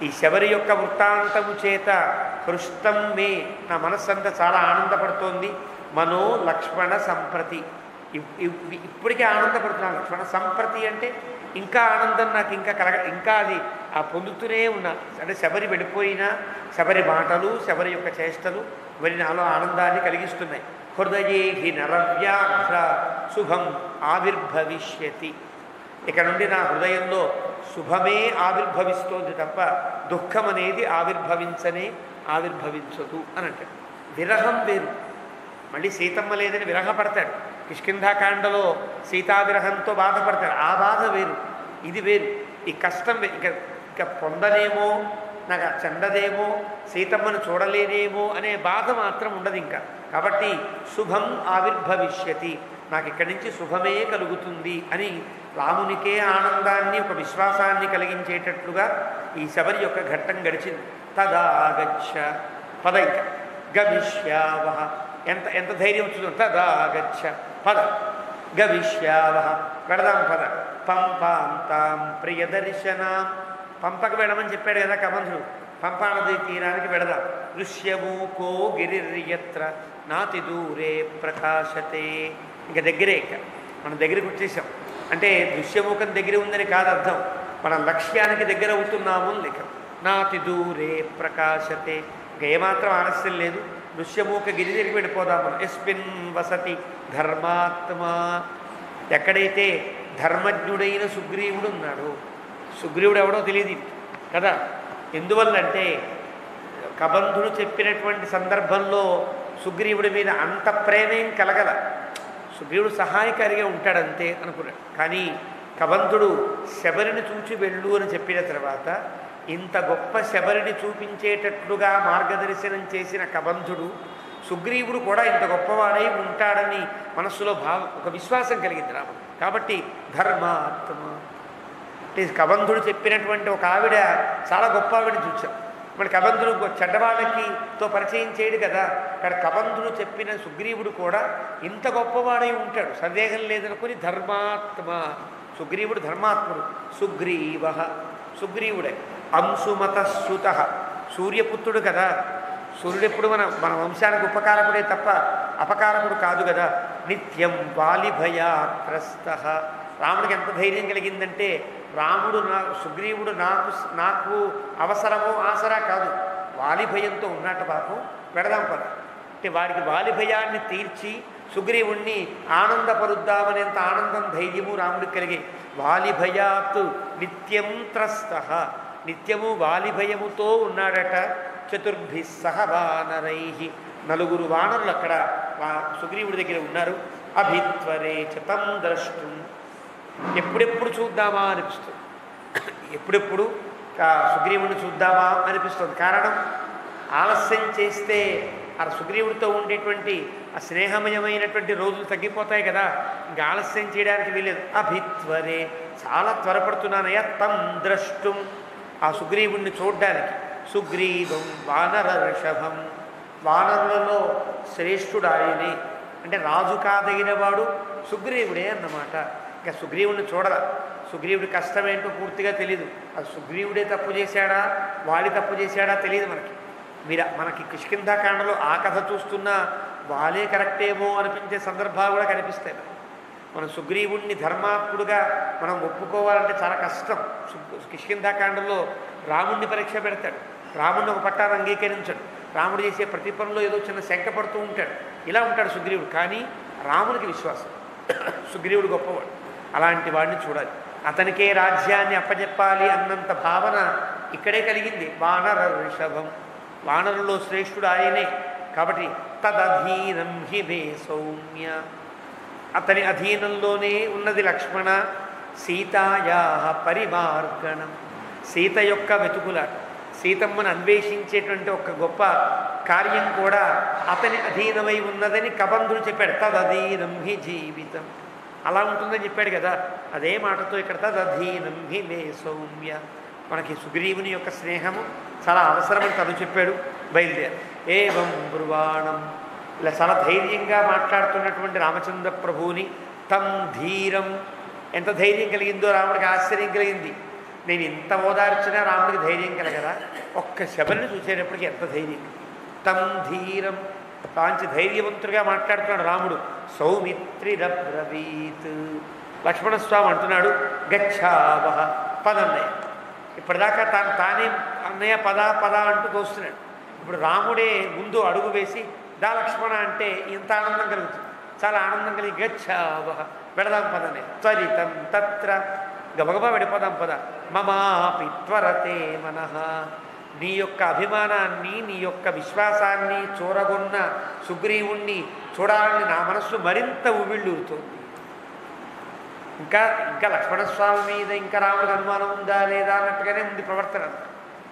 S1: ఈ శబరి యొక్క వృత్తాంతము చేత హృష్టం మే, నా మనస్సంతా చాలా ఆనందపడుతోంది. మనో లక్ష్మణ సంప్రతి, ఇప్పటికే ఆనందపడుతున్నాను లక్ష్మణ. సంప్రతి అంటే ఇంకా ఆనందం నాకు ఇంకా ఇంకా అది ఆ పొందుతూనే ఉన్నా. అంటే శబరి వెళ్ళిపోయినా శబరి మాటలు శబరి యొక్క చేష్టలు మరి నాలో ఆనందాన్ని కలిగిస్తున్నాయి. హృదయే హి నరవ్యాఘ్ర శుభం ఆవిర్భవిష్యతి. ఇక నుండి నా హృదయంలో శుభమే ఆవిర్భవిస్తోంది తప్ప దుఃఖం అనేది ఆవిర్భవించదు అని అంటాడు. విరహం వేరు. మళ్ళీ సీతమ్మ లేదని విరహపడతాడు. కిష్కింధాకాండలో సీతావిరహంతో బాధపడతాడు. ఆ బాధ వేరు, ఇది వేరు. ఈ కష్టం ఇక పొందలేమో, నాకు చెందదేమో, సీతమ్మను చూడలేనేమో అనే బాధ మాత్రం ఉండదు ఇంకా. కాబట్టి శుభం ఆవిర్భవిష్యతి, నాకు ఇక్కడి నుంచి శుభమే కలుగుతుంది అని రామునికే ఆనందాన్ని ఒక విశ్వాసాన్ని కలిగించేటట్లుగా ఈ శబరి యొక్క ఘట్టం గడిచింది. తదాగచ్చ పద ఇంకా గమిష్యావహ, ఎంత ధైర్యం వచ్చిందో. తదాగచ్చ పద గమిష్యావహ, వెళదాం పద. పంపాంతాం ప్రియదర్శనాం, పంపకు వెళ్ళమని చెప్పాడు కదా కబంధుడు. పంపానది తీరానికి వెళదాం. దృశ్యమూకో గిరిర్యత్ర నాతి దూరే ప్రకాశతే. ఇంకా దగ్గరే, ఇంకా మనం దగ్గరికి వచ్చేసాం. అంటే దృశ్యమూకం దగ్గర ఉందని కాదు అర్థం, మన లక్ష్యానికి దగ్గర అవుతున్నాము లేక. నాతి దూరే ప్రకాశతే, ఇంకా ఏమాత్రం ఆలస్యం లేదు. దృశ్యమూక గిరి దగ్గరికి వెళ్ళిపోదాం మనం. ఎస్మిన్ వసతి ధర్మాత్మ, ఎక్కడైతే ధర్మజ్ఞుడైన సుగ్రీవుడు ఉన్నాడు. సుగ్రీవుడు ఎవడో తెలియదు కదా. ఎందువల్లంటే కబంధుడు చెప్పినటువంటి సందర్భంలో సుగ్రీవుడి మీద అంత ప్రేమేం కలగల. సుగ్రీవుడు సహాయకారిగా ఉంటాడంతే అనుకున్నాడు. కానీ కబంధుడు శబరిని చూచి వెళ్ళు అని చెప్పిన తర్వాత ఇంత గొప్ప శబరిని చూపించేటట్లుగా మార్గదర్శనం చేసిన కబంధుడు సుగ్రీవుడు కూడా ఇంత గొప్పవాడై ఉంటాడని మనస్సులో ఒక విశ్వాసం కలిగింది రాముడు. కాబట్టి ధర్మాత్మ అంటే కబంధుడు చెప్పినటువంటి ఒక ఆవిడ చాలా గొప్ప ఆవిడని చూచాం. మరి కబంధుడు చెడ్డవాళ్ళకితో పరిచయం చేయడు కదా. ఇక్కడ కబంధుడు చెప్పిన సుగ్రీవుడు కూడా ఇంత గొప్పవాడై ఉంటాడు, సందేహం లేదనుకుని ధర్మాత్మ. సుగ్రీవుడు ధర్మాత్ముడు. సుగ్రీవ, సుగ్రీవుడే. అంశుమతశ్రుత, సూర్యపుత్రుడు కదా. సూర్యుడు ఎప్పుడు మన వంశానికి ఉపకారకుడే తప్ప అపకారకుడు కాదు కదా. నిత్యం వాలిభయాత్రస్త. రాముడికి ఎంత ధైర్యం కలిగిందంటే రాముడు సుగ్రీవుడు నాకు అవసరమో ఆసరా కాదు, వాలిభయంతో ఉన్నట్టు పాపం. పెడదాం పద అంటే వాడికి వాలిభయాన్ని తీర్చి సుగ్రీవుణ్ణి ఆనందపరుద్దామనేంత ఆనందం ధైర్యము రాముడికి కలిగే. వాలిభయాత్ నిత్యం త్రస్త, నిత్యము వాలిభయముతో ఉన్నాడట. చతుర్భి సహ వానరై, నలుగురు వానరులు అక్కడ సుగ్రీవుడి దగ్గర ఉన్నారు. అభిత్వరే చతం ద్రష్టుం, ఎప్పుడెప్పుడు చూద్దామా అనిపిస్తుంది. ఎప్పుడెప్పుడు సుగ్రీవుడిని చూద్దామా అనిపిస్తుంది. కారణం ఆలస్యం చేస్తే ఆ సుగ్రీవుడితో ఉండేటువంటి ఆ స్నేహమయమైనటువంటి రోజులు తగ్గిపోతాయి కదా. ఇంకా ఆలస్యం చేయడానికి వీలేదు. అభిత్వరే, చాలా త్వరపడుతున్నానయ్యా. తం ద్రష్టుం, ఆ సుగ్రీవుణ్ణి చూడ్డానికి. సుగ్రీవం వానర ఋషభం, వానరులలో శ్రేష్ఠుడు ఆయనే. అంటే రాజు కాదగిన వాడు సుగ్రీవుడే అన్నమాట. ఇంకా సుగ్రీవుడిని చూడాల. సుగ్రీవుడి కష్టమేంటో పూర్తిగా తెలియదు. అది సుగ్రీవుడే తప్పు చేశాడా వాడి తప్పు చేశాడా తెలియదు మనకి. మనకి కిష్కింధాకాండలో ఆ కథ చూస్తున్నా వాళ్ళే కరెక్టేమో అనిపించే సందర్భాలు కూడా కనిపిస్తాయి. మనం సుగ్రీవుణ్ణి ధర్మాత్ముడుగా మనం ఒప్పుకోవాలంటే చాలా కష్టం. కిష్కింధాకాండంలో రాముణ్ణి పరీక్ష పెడతాడు. రాముణ్ణి ఒక పట్టాన్ని అంగీకరించాడు. రాముడు చేసే ప్రతి పనిలో ఏదో చిన్న శంక పడుతూ ఉంటాడు. ఇలా ఉంటాడు సుగ్రీవుడు. కానీ రాముడికి విశ్వాసం, సుగ్రీవుడు గొప్పవాడు. అలాంటి వాడిని చూడాలి. అతనికే రాజ్యాన్ని అప్పచెప్పాలి అన్నంత భావన ఇక్కడే కలిగింది. వానర ఋషభం, వానరులో శ్రేష్ఠుడు ఆయనే. కాబట్టి తదధీనం హి మే సౌమ్య, అతని అధీనంలోనే ఉన్నది లక్ష్మణ. సీతాయా పరిమార్గణం, సీత యొక్క వెతుకులాట, సీతమ్మను అన్వేషించేటువంటి ఒక గొప్ప కార్యం కూడా అతని అధీనమై ఉన్నదని కబంధుడు చెప్పాడు. తదధీనం హి జీవితం, అలా ఉంటుందని చెప్పాడు కదా. అదే మాటతో ఇక్కడ తదధీనం హి మే సౌమ్య, మనకి సుగ్రీవుని యొక్క స్నేహము చాలా అవసరమని తను చెప్పాడు. బయలుదేరు. ఏవం బ్రువాణం, ఇలా చాలా ధైర్యంగా మాట్లాడుతున్నటువంటి రామచంద్ర ప్రభువుని తం ధీరం, ఎంత ధైర్యం కలిగిందో రాముడికి ఆశ్చర్యం కలిగింది. నేను ఇంత ఓదార్చినా రాముడికి ధైర్యం కలగదా? ఒక్క శబరిని చూసేటప్పటికి ఎంత ధైర్యం. తం ధీరం కాంచి ధైర్యవంతుడిగా మాట్లాడుతున్నాడు రాముడు. సౌమిత్రిరబ్రవీత్. లక్ష్మణస్వామి అంటున్నాడు గచ్చావహ పదన్నయ్య. ఇప్పటిదాకా తానే అన్నయ్య పద పద అంటూ తోస్తున్నాడు. ఇప్పుడు రాముడే ముందు అడుగు వేసి దా లక్ష్మణ అంటే ఇంత ఆనందం కలుగుతుంది. చాలా ఆనందం కలిగి గచ్చావహ వెడదాం పదనే త్వరితం తత్ర గబగబా వెళ్ళిపోదాం పద. మమాపి త్వరతే మనః. నీ యొక్క అభిమానాన్ని నీ యొక్క విశ్వాసాన్ని చూరగొన్న సుగ్రీవుణ్ణి చూడాలని నా మనస్సు మరింత ఉవ్విళ్ళూరుతోంది. ఇంకా ఇంకా లక్ష్మణస్వామి మీద ఇంకా రాముడికి అనుమానం ఉందా లేదా అన్నట్టుగానే ఉంది ప్రవర్తన.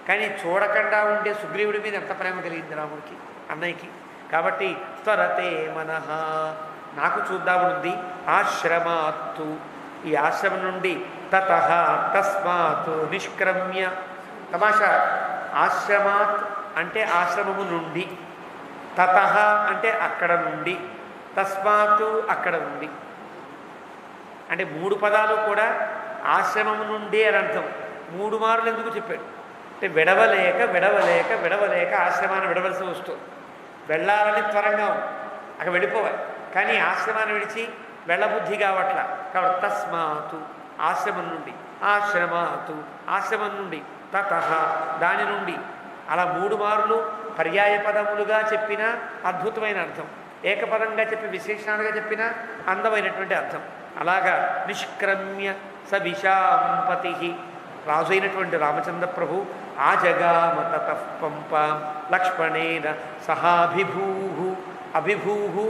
S1: కానీ చూడకుండా ఉండే సుగ్రీవుడి మీద ఎంత ప్రేమ కలిగింది రాముడికి, అన్నయ్యకి. కాబట్టి త్వరతే మనః, నాకు చూద్దామనుంది. ఆశ్రమాత్తు, ఈ ఆశ్రమం నుండి తతః తస్మాత్ నిష్క్రమ్య. తమాషా, ఆశ్రమాత్ అంటే ఆశ్రమము నుండి, తతః అంటే అక్కడ నుండి, తస్మాత్ అక్కడ నుండి. అంటే 3 పదాలు కూడా ఆశ్రమము నుండి అని అర్థం. 3 మార్లు ఎందుకు చెప్పాడు అంటే విడవలేక విడవలేక విడవలేక ఆశ్రమాన్ని విడవలసి వస్తుంది. వెళ్ళాలని త్వరగా ఉంది, అక్కడ వెళ్ళిపోవాలి. కానీ ఆశ్రమాన్ని విడిచి వెళ్ళబుద్ధి కావట్లా. కాబట్టి తస్మాతు ఆశ్రమం నుండి, ఆశ్రమాతు ఆశ్రమం నుండి, తతః దాని నుండి. అలా 3 మార్లు పర్యాయ పదములుగా చెప్పిన అద్భుతమైన అర్థం, ఏకపదంగా చెప్పి విశేషణాలుగా చెప్పిన అందమైనటువంటి అర్థం. అలాగా నిష్క్రమ్య సవిశాంపతి, రాజు అయినటువంటి రామచంద్ర ప్రభు ఆజగామ తతః పంపాం లక్ష్మణేన సహాభిభూహు. అభిభూహు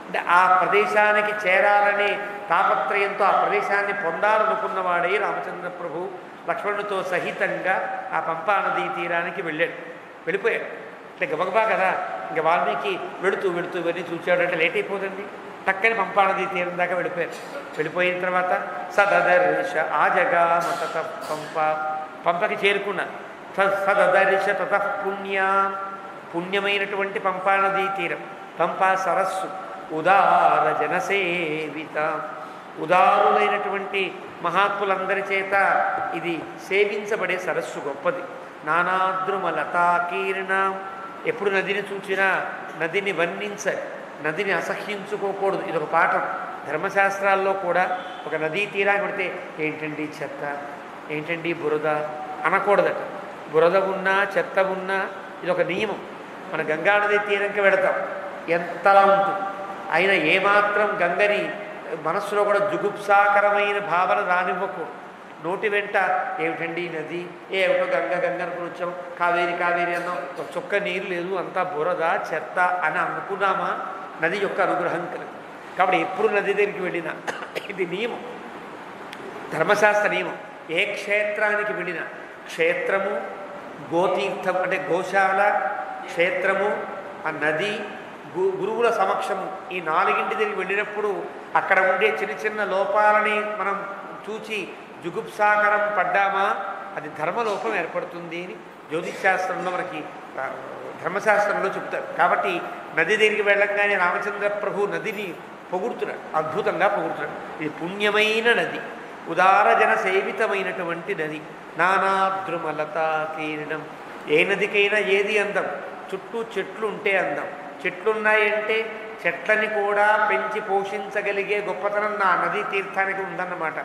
S1: అంటే ఆ ప్రదేశానికి చేరాలనే తాపత్రయంతో ఆ ప్రదేశాన్ని పొందాలనుకున్నవాడే రామచంద్ర ప్రభు లక్ష్మణుడితో సహితంగా ఆ పంపా నదీ తీరానికి వెళ్ళిపోయాడు. అంటే గబగబా కదా, ఇంకా వాల్మీకి వెళుతూ వెళుతూ ఇవన్నీ చూచాడంటే లేట్ అయిపోతుంది. టక్కని పంపా నదీ తీరం దాకా వెళ్ళిపోయారు. వెళ్ళిపోయిన తర్వాత సదదర్శ ఆజగామ తతః పంపకి చేరుకున్నారు. సదదర్శ తతః పుణ్యా, పుణ్యమైనటువంటి పంపా నదీ తీరం, పంపా సరస్సు. ఉదార జనసేవిత, ఉదారులైనటువంటి మహాత్ములందరి చేత ఇది సేవించబడే సరస్సు గొప్పది. నానాద్రుమలతాకీర్ణ, ఎప్పుడు నదిని చూసినా నదిని వర్ణించాలి, నదిని అసహ్యించుకోకూడదు. ఇదొక పాఠం ధర్మశాస్త్రాల్లో కూడా. ఒక నదీ తీరాన్ని పెడితే ఏంటండి చెత్త, ఏంటండి బురద అనకూడదట. బురద ఉన్నా చెత్త ఉన్నా ఇదొక నియమం. మన గంగానదీ తీరంకి వెడతాం, ఎంతలా ఉంటుంది. అయినా ఏమాత్రం గంగని మనస్సులో కూడా జుగుప్సాకరమైన భావన రానివ్వకూడదు. నోటి వెంట ఏమిటండి నది, ఏమిటో గంగ గంగ అనుకుని వచ్చాం, కావేరి కావేరి అన్నాం, ఒక చుక్క నీరు లేదు, అంతా బురద చెత్త అని అనుకున్నామా, నది యొక్క అనుగ్రహం కలదు. కాబట్టి ఎప్పుడు నది దగ్గరికి వెళ్ళినా ఇది నియమం, ధర్మశాస్త్ర నియమం. ఏ క్షేత్రానికి వెళ్ళినా, క్షేత్రము, గోతీర్థం అంటే గోశాల, క్షేత్రము, ఆ నది, గురువుల సమక్షము, ఈ 4 దగ్గరికి వెళ్ళినప్పుడు అక్కడ ఉండే చిన్న చిన్న లోపాలని మనం చూచి జుగుప్సాకరం పడ్డామా అది ధర్మలోపం ఏర్పడుతుంది అని జ్యోతిశాస్త్రంలో మనకి ధర్మశాస్త్రంలో చెప్తారు. కాబట్టి నది దగ్గరికి వెళ్ళంగానే రామచంద్ర ప్రభు నదిని పొగుడుతున్నాడు, అద్భుతంగా పొగుడుతున్నాడు. ఇది పుణ్యమైన నది, ఉదార జన సేవితమైనటువంటి నది. నానాద్రుమలతా కీర్ణం. ఏ నదికైనా ఏది అందం, చుట్టూ చెట్లు ఉంటే అందం. చెట్లున్నాయంటే చెట్లని కూడా పెంచి పోషించగలిగే గొప్పతనం నా నదీ తీర్థానికి ఉందన్నమాట.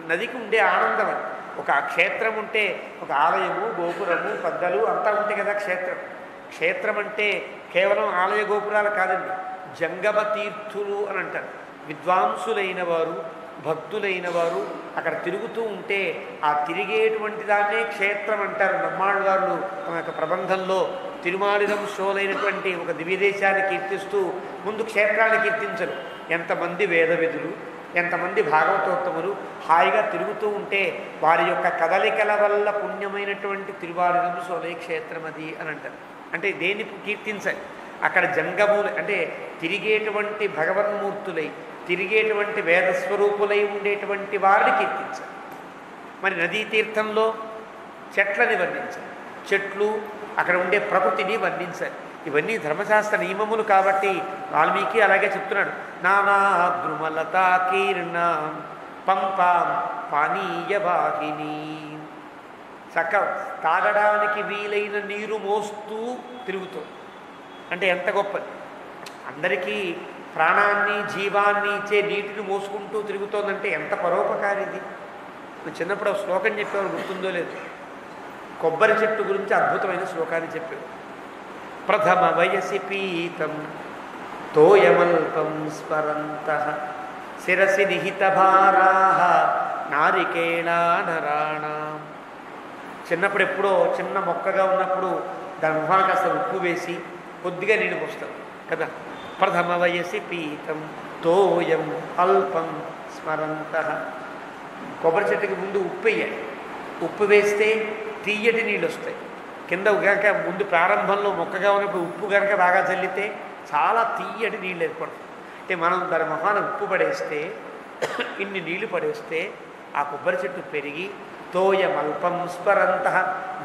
S1: నదికి ఉండే ఆనందం అది. ఒక క్షేత్రం ఉంటే ఒక ఆలయము, గోపురము, పద్దలు అంతా ఉంటాయి కదా క్షేత్రం. క్షేత్రం అంటే కేవలం ఆలయ గోపురాలు కాదండి, జంగమ తీర్థులు అని అంటారు. విద్వాంసులైన వారు, భక్తులైన వారు అక్కడ తిరుగుతూ ఉంటే ఆ తిరిగేటువంటి దాన్నే క్షేత్రం అంటారు. నమ్మాళ్ళ వాళ్ళు తమ యొక్క ప్రబంధంలో తిరుమాలిదం షోలైనటువంటి ఒక దివ్యదేశాన్ని కీర్తిస్తూ ముందు క్షేత్రాన్ని కీర్తించరు. ఎంతమంది వేదవిధులు, ఎంతమంది భాగవతోత్తములు హాయిగా తిరుగుతూ ఉంటే వారి యొక్క కదలికల వల్ల పుణ్యమైనటువంటి తిరుమాలిదం షోలై క్షేత్రం అది అని అంటారు. అంటే దేన్ని కీర్తించాలి, అక్కడ జంగములు అంటే తిరిగేటువంటి భగవన్మూర్తులై, తిరిగేటువంటి వేదస్వరూపులై ఉండేటువంటి వారిని కీర్తించాలి. మరి నదీ తీర్థంలో చెట్లని వర్ణించాలి, చెట్లు అక్కడ ఉండే ప్రకృతిని వర్ణించాలి. ఇవన్నీ ధర్మశాస్త్ర నియమములు కాబట్టి వాల్మీకి అలాగే చెప్తున్నాడు. నానాద్రుమలతా కీర్ణాం పంపాం పానీయవాహిని. చక్క తాగడానికి వీలైన నీరు మోస్తూ తిరుగుతుంది. అంటే ఎంత గొప్పది. అందరికీ ప్రాణాన్ని జీవాన్ని ఇచ్చే నీటిని మోసుకుంటూ తిరుగుతోందంటే ఎంత పరోపకారి ఇది. నువ్వు చిన్నప్పుడు ఒక శ్లోకం చెప్పేవారు, గుర్తుందో లేదు. కొబ్బరి చెట్టు గురించి అద్భుతమైన శ్లోకాన్ని చెప్పావు. ప్రథమ వయసి పీతం తోయమల్పం స్మరంతః శిరసి నిహిత భారాః నారికేళా నరాణాం. చిన్నప్పుడు ఎప్పుడో చిన్న మొక్కగా ఉన్నప్పుడు దాని మొహాన్ని కాస్త ఉప్పు వేసి కొద్దిగా నీళ్ళు పోస్తాం కదా. ప్రథమ వయసి పీతం తోయం అల్పం స్మరంతః. కొబ్బరి చెట్టుకి ముందు ఉప్పు వేయాలి. ఉప్పు వేస్తే తీయటి నీళ్ళు వస్తాయి. కింద కనుక ముందు ప్రారంభంలో మొక్కగా ఉన్నప్పుడు ఉప్పు కనుక బాగా చల్లితే చాలా తీయటి నీళ్ళు ఏర్పడతాయి. అంటే మనం దాని మొహాన్ని ఉప్పు పడేస్తే, ఇన్ని నీళ్లు పడేస్తే ఆ కొబ్బరి చెట్టు పెరిగి తోయమల్పం స్మరంతః,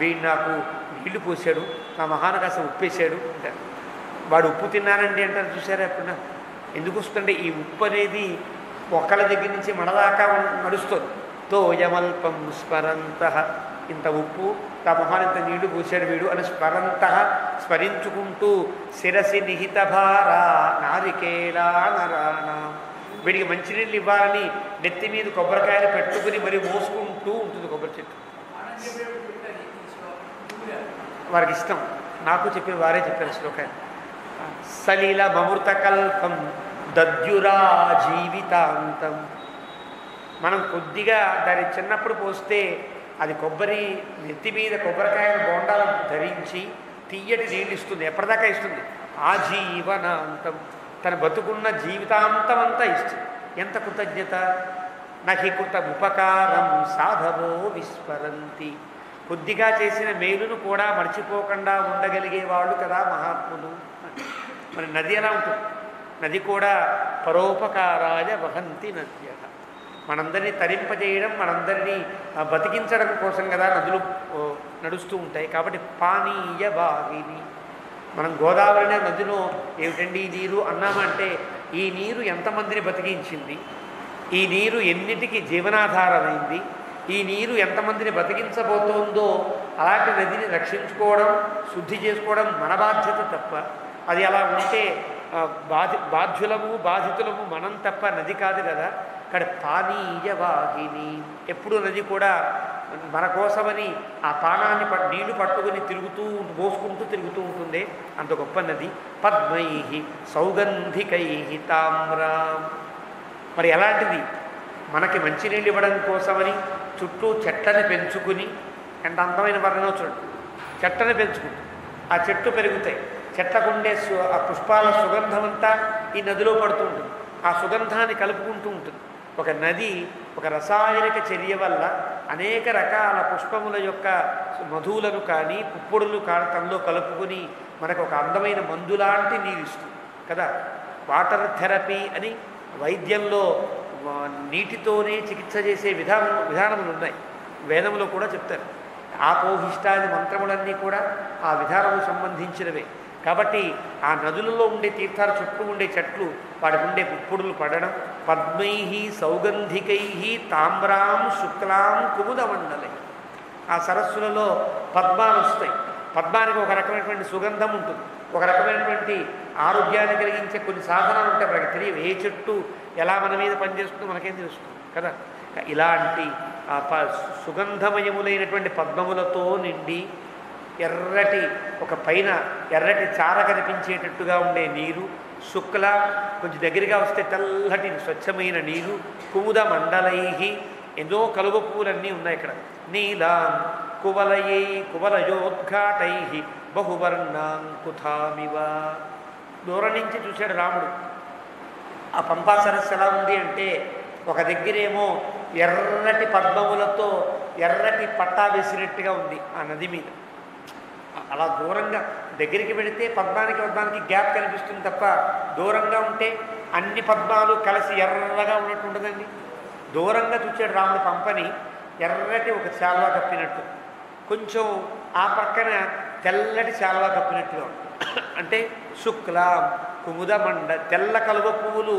S1: వీడు నాకు నీళ్లు పోసాడు, నా మొహాన్ని కాస్త ఉప్పేసాడు అంటారు. వాడు ఉప్పు తిన్నానండి అంటారు, చూసారా ఎప్పుడన్నా? ఎందుకు వస్తుంటే ఈ ఉప్పు అనేది మొక్కల దగ్గర నుంచి మనదాకా నడుస్తుంది. తోయమల్పం స్మరంతః, ఇంత ఉప్పు, నా మొహాన్ని ఇంత నీళ్లు పోసాడు వీడు అని స్మరంతః స్మరించుకుంటూ శిరసి నిహిత భార నారికేళా నరాణాం. వీడికి మంచినీళ్ళు ఇవ్వాలని నెత్తి మీద కొబ్బరికాయలు పెట్టుకుని మరి మోసుకుంటూ ఉంటుంది కొబ్బరి చెట్టు. వారికి ఇష్టం. నాకు చెప్పిన వారే చెప్పారు శ్లోకాన్ని. సలీల మమృత కల్పం దద్యురా జీవితాంతం. మనం కొద్దిగా దాన్ని చిన్నప్పుడు పోస్తే అది కొబ్బరి నెత్తి మీద కొబ్బరికాయల బోండాలను ధరించి తీయటి నీళ్ళు ఇస్తుంది. ఎప్పటిదాకా ఇస్తుంది? ఆజీవనాంతం, తన బతుకున్న జీవితాంతం అంతా ఇస్తుంది. ఎంత కృతజ్ఞత! నహి కృత ఉపకారం సాధవో విస్మరంతి. కొద్దిగా చేసిన మేలును కూడా మర్చిపోకుండా ఉండగలిగే వాళ్ళు కదా మహాత్ములు. మరి నది ఎలా ఉంటుంది? నది కూడా పరోపకారాయ వహంతి నద్య. మనందరినీ తరింపజేయడం, మనందరినీ బతికించడం కోసం కదా నదులు నడుస్తూ ఉంటాయి. కాబట్టి పానీయ వాహిని. మనం గోదావరి నదిలో ఏమిటండి ఈ నీరు అన్నామంటే, ఈ నీరు ఎంతమందిని బతికించింది, ఈ నీరు ఎన్నిటికీ జీవనాధారమైంది, ఈ నీరు ఎంతమందిని బతికించబోతోందో అలాంటి నదిని రక్షించుకోవడం, శుద్ధి చేసుకోవడం మన బాధ్యత తప్ప, అది అలా ఉంటే బాధ్యులము బాధితులము మనం తప్ప నది కాదు కదా. ఇక్కడ పానీయ వాహిని. ఎప్పుడు నది కూడా మన కోసమని ఆ పానాన్ని నీళ్లు పట్టుకుని తిరుగుతూ మోసుకుంటూ తిరుగుతూ ఉంటుంది. అంత గొప్ప నది. పద్మై సౌగంధికై తామ్రాం. మరి ఎలాంటిది? మనకి మంచినీళ్ళు ఇవ్వడం కోసమని చుట్టూ చెట్లని పెంచుకుని, ఎంత అందమైన వర్ణన చూడండి. చెట్లని పెంచుకుంటూ ఆ చెట్టు పెరుగుతాయి. చెట్లకుండే ఆ పుష్పాల సుగంధం అంతా ఈ నదిలో పడుతూ ఉంటుంది. ఆ సుగంధాన్ని కలుపుకుంటూ ఉంటుంది. ఒక నది ఒక రసాయనిక చర్య వల్ల అనేక రకాల పుష్పముల యొక్క మధువులను కానీ పుప్పొడులు కానీ తనలో కలుపుకుని మనకు ఒక అందమైన మందులాంటి నీరు ఇస్తుంది కదా. వాటర్ థెరపీ అని వైద్యంలో నీటితోనే చికిత్స చేసే విధానములు ఉన్నాయి. వేదములో కూడా చెప్తారు. ఆపోహిష్టాది మంత్రములన్నీ కూడా ఆ విధానము సంబంధించినవే. కాబట్టి ఆ నదులలో ఉండే తీర్థాల చుట్టూ ఉండే చెట్లు, వాటికి ఉండే పుప్పుడులు పడడం. పద్మై సౌగంధికై తామ్రాం శుక్లాం కుముదమండలై. ఆ సరస్సులలో పద్మాలు వస్తాయి. పద్మానికి ఒక రకమైనటువంటి సుగంధం ఉంటుంది, ఒక రకమైనటువంటి ఆరోగ్యాన్ని కలిగించే కొన్ని సాధనాలు ఉంటాయి. మనకి తెలియవు ఏ చెట్టు ఎలా మన మీద పనిచేస్తుందో మనకేం తెలుస్తుంది కదా. ఇలాంటి సుగంధమయములైనటువంటి పద్మములతో నిండి ఎర్రటి ఒక పైన ఎర్రటి చార కనిపించేటట్టుగా ఉండే నీరు, శుక్ల కొంచెం దగ్గరగా వస్తే తెల్లటి స్వచ్ఛమైన నీరు, కుముద మండలై ఎన్నో కలువ పువ్వులన్నీ ఉన్నాయి ఇక్కడ. నీలాం కువలయై కువలయోద్ఘాటై బహువర్ణాంకుథామివ. దూరం నుంచి చూశాడు రాముడు. ఆ పంపా సరస్సు ఎలా ఉంది అంటే, ఒక దగ్గరేమో ఎర్రటి పద్మములతో ఎర్రటి పట్టా వేసినట్టుగా ఉంది ఆ నది మీద. అలా దూరంగా దగ్గరికి వెళితే పద్మానికి గ్యాప్ కనిపిస్తుంది తప్ప, దూరంగా ఉంటే అన్ని పద్మాలు కలిసి ఎర్రగా ఉన్నట్టు ఉండదండి. దూరంగా చూచాడు రాముడు పంపని, ఎర్రటి ఒక శాల్వా కప్పినట్టు, కొంచెం ఆ పక్కన తెల్లటి శాల్వా కప్పినట్టుగా ఉంది. అంటే శుక్ల కుముదమండ, తెల్ల కలువ పువ్వులు,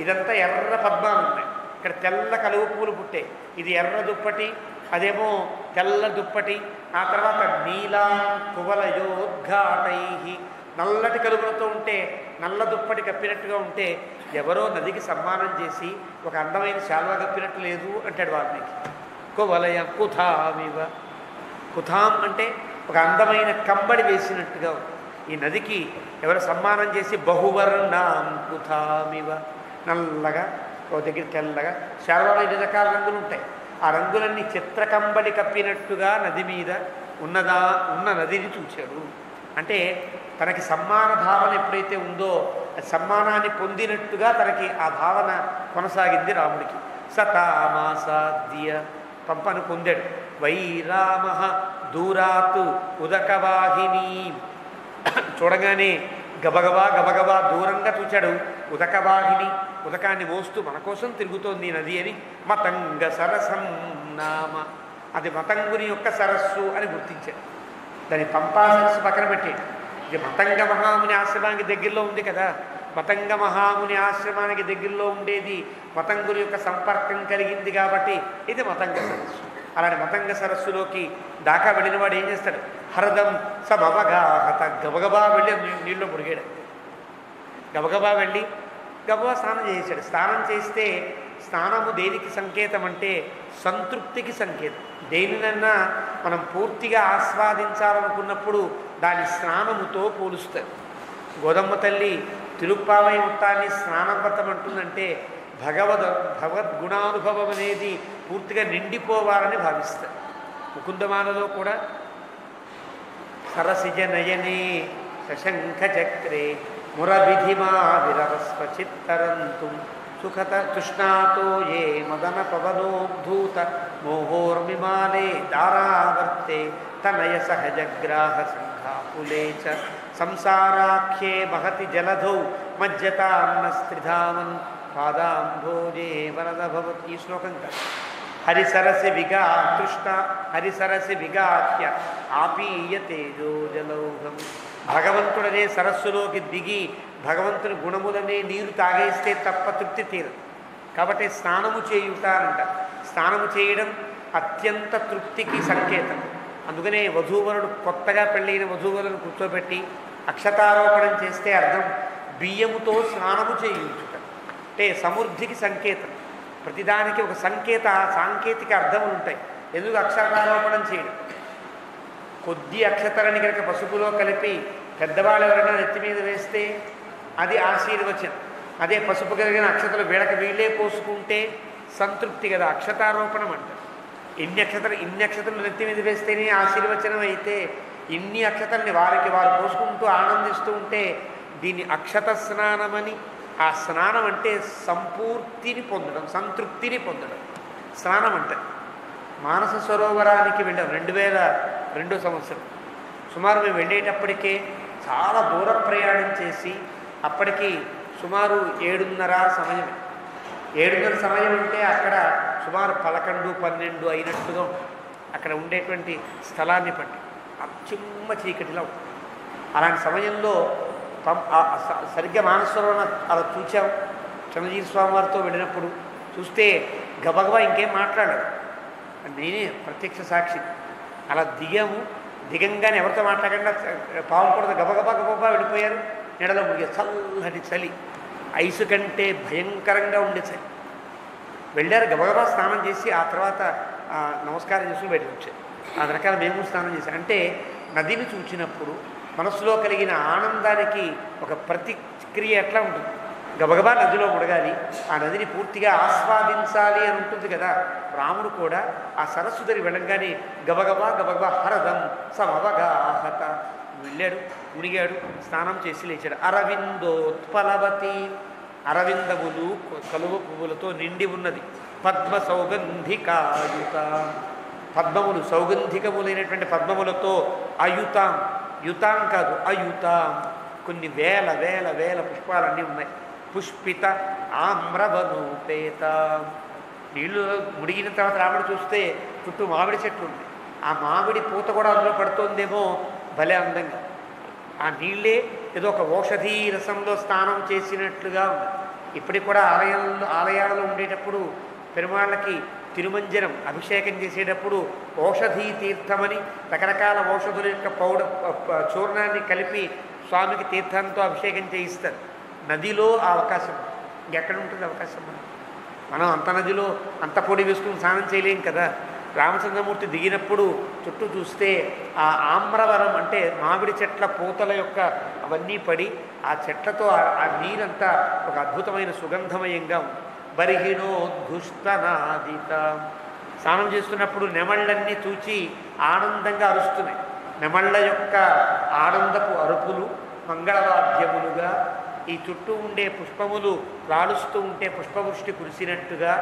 S1: ఇదంతా ఎర్ర పద్మాలు ఉన్నాయి. ఇక్కడ తెల్ల కలువ పువ్వులు పుట్టే, ఇది ఎర్ర దుప్పటి, అదేమో తెల్ల దుప్పటి. ఆ తర్వాత నీలా కువలయోద్ఘాటై నల్లటి కలుగులతో ఉంటే, నల్ల దుప్పటి కప్పినట్టుగా ఉంటే ఎవరో నదికి సన్మానం చేసి ఒక అందమైన శాల్వా కప్పినట్టు లేదు అంటాడు వాల్మీకి. కువలయ కుథామివ, కుథాం అంటే ఒక అందమైన కంబడి వేసినట్టుగా ఉంది. ఈ నదికి ఎవరు సన్మానం చేసి బహువర్ణాం కుథామివ, నల్లగా ఒక దగ్గర తెల్లగా, శాల్వాలో 2 రకాల రంగులు ఉంటాయి. ఆ రంగులన్నీ చిత్రకంబడి కప్పినట్టుగా నది మీద ఉన్న నదిని చూచాడు. అంటే తనకి సమ్మాన భావన ఎప్పుడైతే ఉందో సమ్మానాన్ని పొందినట్టుగా తనకి ఆ భావన కొనసాగింది రాముడికి. సతామాసాద్య, పంపను పొందాడు. వైరామ దూరాత్ ఉదకవాహిని, చూడగానే గబగబా దూరంగా చూచాడు ఉదకవాహిని, ఉదకాన్ని మోస్తూ మన కోసం తిరుగుతోంది నది అని. మతంగ సరసం నామ, అది మతంగుని యొక్క సరస్సు అని గుర్తించాడు. దాని పంపా సరస్సు పక్కన పెట్టాడు. ఇది మతంగ మహాముని ఆశ్రమానికి దగ్గరలో ఉంది కదా. మతంగ మహాముని ఆశ్రమానికి దగ్గరలో ఉండేది మతంగుని యొక్క సంపర్కం కలిగింది కాబట్టి ఇది మతంగ సరస్సు. అలాంటి మతంగ సరస్సులోకి దాకా వెళ్ళిన వాడు ఏం చేస్తాడు? హరదం సమవగాహత, గబగబా వెళ్ళి నీళ్ళు మురిగాడు. గబగబా వెళ్ళి గబగబా స్నానం చేశాడు. స్నానం చేస్తే స్నానము దేనికి సంకేతం అంటే సంతృప్తికి సంకేతం. దేనినన్నా మనం పూర్తిగా ఆస్వాదించాలనుకున్నప్పుడు దాని స్నానముతో పోలుస్తారు. గోదమ్మ తల్లి తిరుప్పావై మొత్తాన్ని స్నానవ్రతం అంటుందంటే భగవద్గుణానుభవం అనేది పూర్తిగా నిండిపోవాలని భావిస్తారు. ముకుందమాలలో కూడా సరసిజ నయనే శశంఖ చక్రే మురవిధిమా విరవస్వ చిత్తరంతు సుఖత తృష్ణాతో ఏ మదన పవనోద్ధూత మోహోర్మిమాలే దారావర్తే తనయ సహజగ్రాహ సంఘాపులే చ సంసారాఖ్యే మహతి జలధౌ మజ్జతాన్నస్త్రిధామన్ పాదాంభోజే వరద భవత్. ఈ శ్లోకం కాదు. హరిసరసి విగాతృష్ణ హరిసరసి విగాహ్య ఆపీయతేజో జలౌఘం. భగవంతుడనే సరస్సులోకి దిగి భగవంతుని గుణములనే నీరు తాగేస్తే తప్ప తృప్తి తీరదు. కాబట్టి స్నానము చేయుట అంట. స్నానము చేయడం అత్యంత తృప్తికి సంకేతం. అందుకనే వధూవరుడు కొత్తగా పెళ్ళైన వధూవరులను కూర్చోబెట్టి అక్షతారోపణం చేస్తే అర్థం బియ్యముతో స్నానము చేయించుట అంటే సమృద్ధికి సంకేతం. ప్రతిదానికి ఒక సాంకేతిక అర్థములు ఉంటాయి. ఎందుకు అక్షతారోపణం చేయడం? కొద్ది అక్షతలని కనుక పసుపులో కలిపి పెద్దవాళ్ళు ఎవరైనా నెత్తి మీద వేస్తే అది ఆశీర్వచనం. అదే పసుపు కలిగిన అక్షతలు వీళ్ళకి వీళ్ళే పోసుకుంటే సంతృప్తి కదా, అక్షతారోపణం అంటారు. ఇన్ని అక్షతలు నెత్తి మీద వేస్తేనే ఆశీర్వచనం అయితే ఇన్ని అక్షతల్ని వారికి వారు పోసుకుంటూ ఆనందిస్తూ ఉంటే దీన్ని అక్షత స్నానమని. ఆ స్నానం అంటే సంపూర్తిని పొందడం, సంతృప్తిని పొందడం స్నానం అంటే. మానస సరోవరానికి వెళ్ళాం 2002 సంవత్సరం. సుమారు మేము వెళ్ళేటప్పటికే చాలా దూర ప్రయాణం చేసి అప్పటికి సుమారు 7:30 సమయమే. 7:30 సమయం అంటే అక్కడ సుమారు 11, 12 అయినట్టుగా అక్కడ ఉండేటువంటి స్థలాన్ని బట్టి చిమ్మ చీకటిలో. అలాంటి సమయంలో సరిగ్గా మానసరోవరం అలా చూచాం. చంద్రజీవి స్వామి వారితో వెళ్ళినప్పుడు చూస్తే గబగబా ఇంకేం మాట్లాడారు. నేనే ప్రత్యక్ష సాక్షి. అలా దిగంగానే ఎవరితో మాట్లాడకుండా పావులు కూడా గబగబా వెళ్ళిపోయారు. నీడలో మునిగే చల్లటి చలి, ఐసు కంటే భయంకరంగా ఉండే చలి. వెళ్ళారు, గబగబా స్నానం చేసి ఆ తర్వాత నమస్కారం చేసుకుని బయటకు వచ్చారు. ఆ రకాల మేము స్నానం చేశాం. అంటే నదిని చూచినప్పుడు మనసులో కలిగిన ఆనందానికి ఒక ప్రతిక్రియ ఎట్లా ఉంటుంది? గబగబా నదిలో ముడగాలి, ఆ నదిని పూర్తిగా ఆస్వాదించాలి అని ఉంటుంది కదా. రాముడు కూడా ఆ సరస్సు దగ్గర వెళ్ళంగానే గబగబా హరదం సమవగాహత వెళ్ళాడు, మునిగాడు, స్నానం చేసి లేచాడు. అరవిందోత్పలవతి, అరవిందములు కలువ పువ్వులతో నిండి ఉన్నది. పద్మ సౌగంధికాయుత, పద్మములు సౌగంధికములైనటువంటి పద్మములతో అయుతాం, యుతాం కాదు అయుతాం, కొన్ని వేల వేల వేల పుష్పాలన్నీ ఉన్నాయి. పుష్పిత ఆమ్రవనోపేత, నీళ్లు ముడిగిన తర్వాత రాముడు చూస్తే చుట్టూ మామిడి చెట్లు ఉంది. ఆ మామిడి పూత కూడా అందులో పడుతోందేమో, భలే అందంగా. ఆ నీళ్ళే ఏదో ఒక ఔషధీ రసంలో స్నానం చేసినట్లుగా ఉంది. ఇప్పటికి కూడా ఆలయాలలో ఉండేటప్పుడు పెరుమాళ్ళకి తిరుమంజనం అభిషేకం చేసేటప్పుడు ఔషధీ తీర్థమని రకరకాల ఔషధుల యొక్క చూర్ణాన్ని కలిపి స్వామికి తీర్థంతో అభిషేకం చేయిస్తారు. నదిలో ఆ అవకాశం ఇంకెక్కడ ఉంటుంది అవకాశం? మనం అంత నదిలో అంత పొడి వేసుకుని స్నానం చేయలేం కదా. రామచంద్రమూర్తి దిగినప్పుడు చుట్టూ చూస్తే ఆ ఆమ్రవరం అంటే మామిడి చెట్ల పూతల యొక్క అవన్నీ పడి ఆ చెట్లతో ఆ నీరంతా ఒక అద్భుతమైన సుగంధమయంగా ఉంది. బరిహిణోద్భుష్టనాదిత. స్నానం చేస్తున్నప్పుడు నెమళ్ళన్నీ చూచి ఆనందంగా అరుస్తున్నాయి. నెమళ్ళ యొక్క ఆనందపు అరుపులు మంగళవాద్యములుగా ఈ చుట్టూ ఉండే పుష్పములు రాలుస్తూ ఉంటే పుష్పవృష్టి కురిసినట్టుగా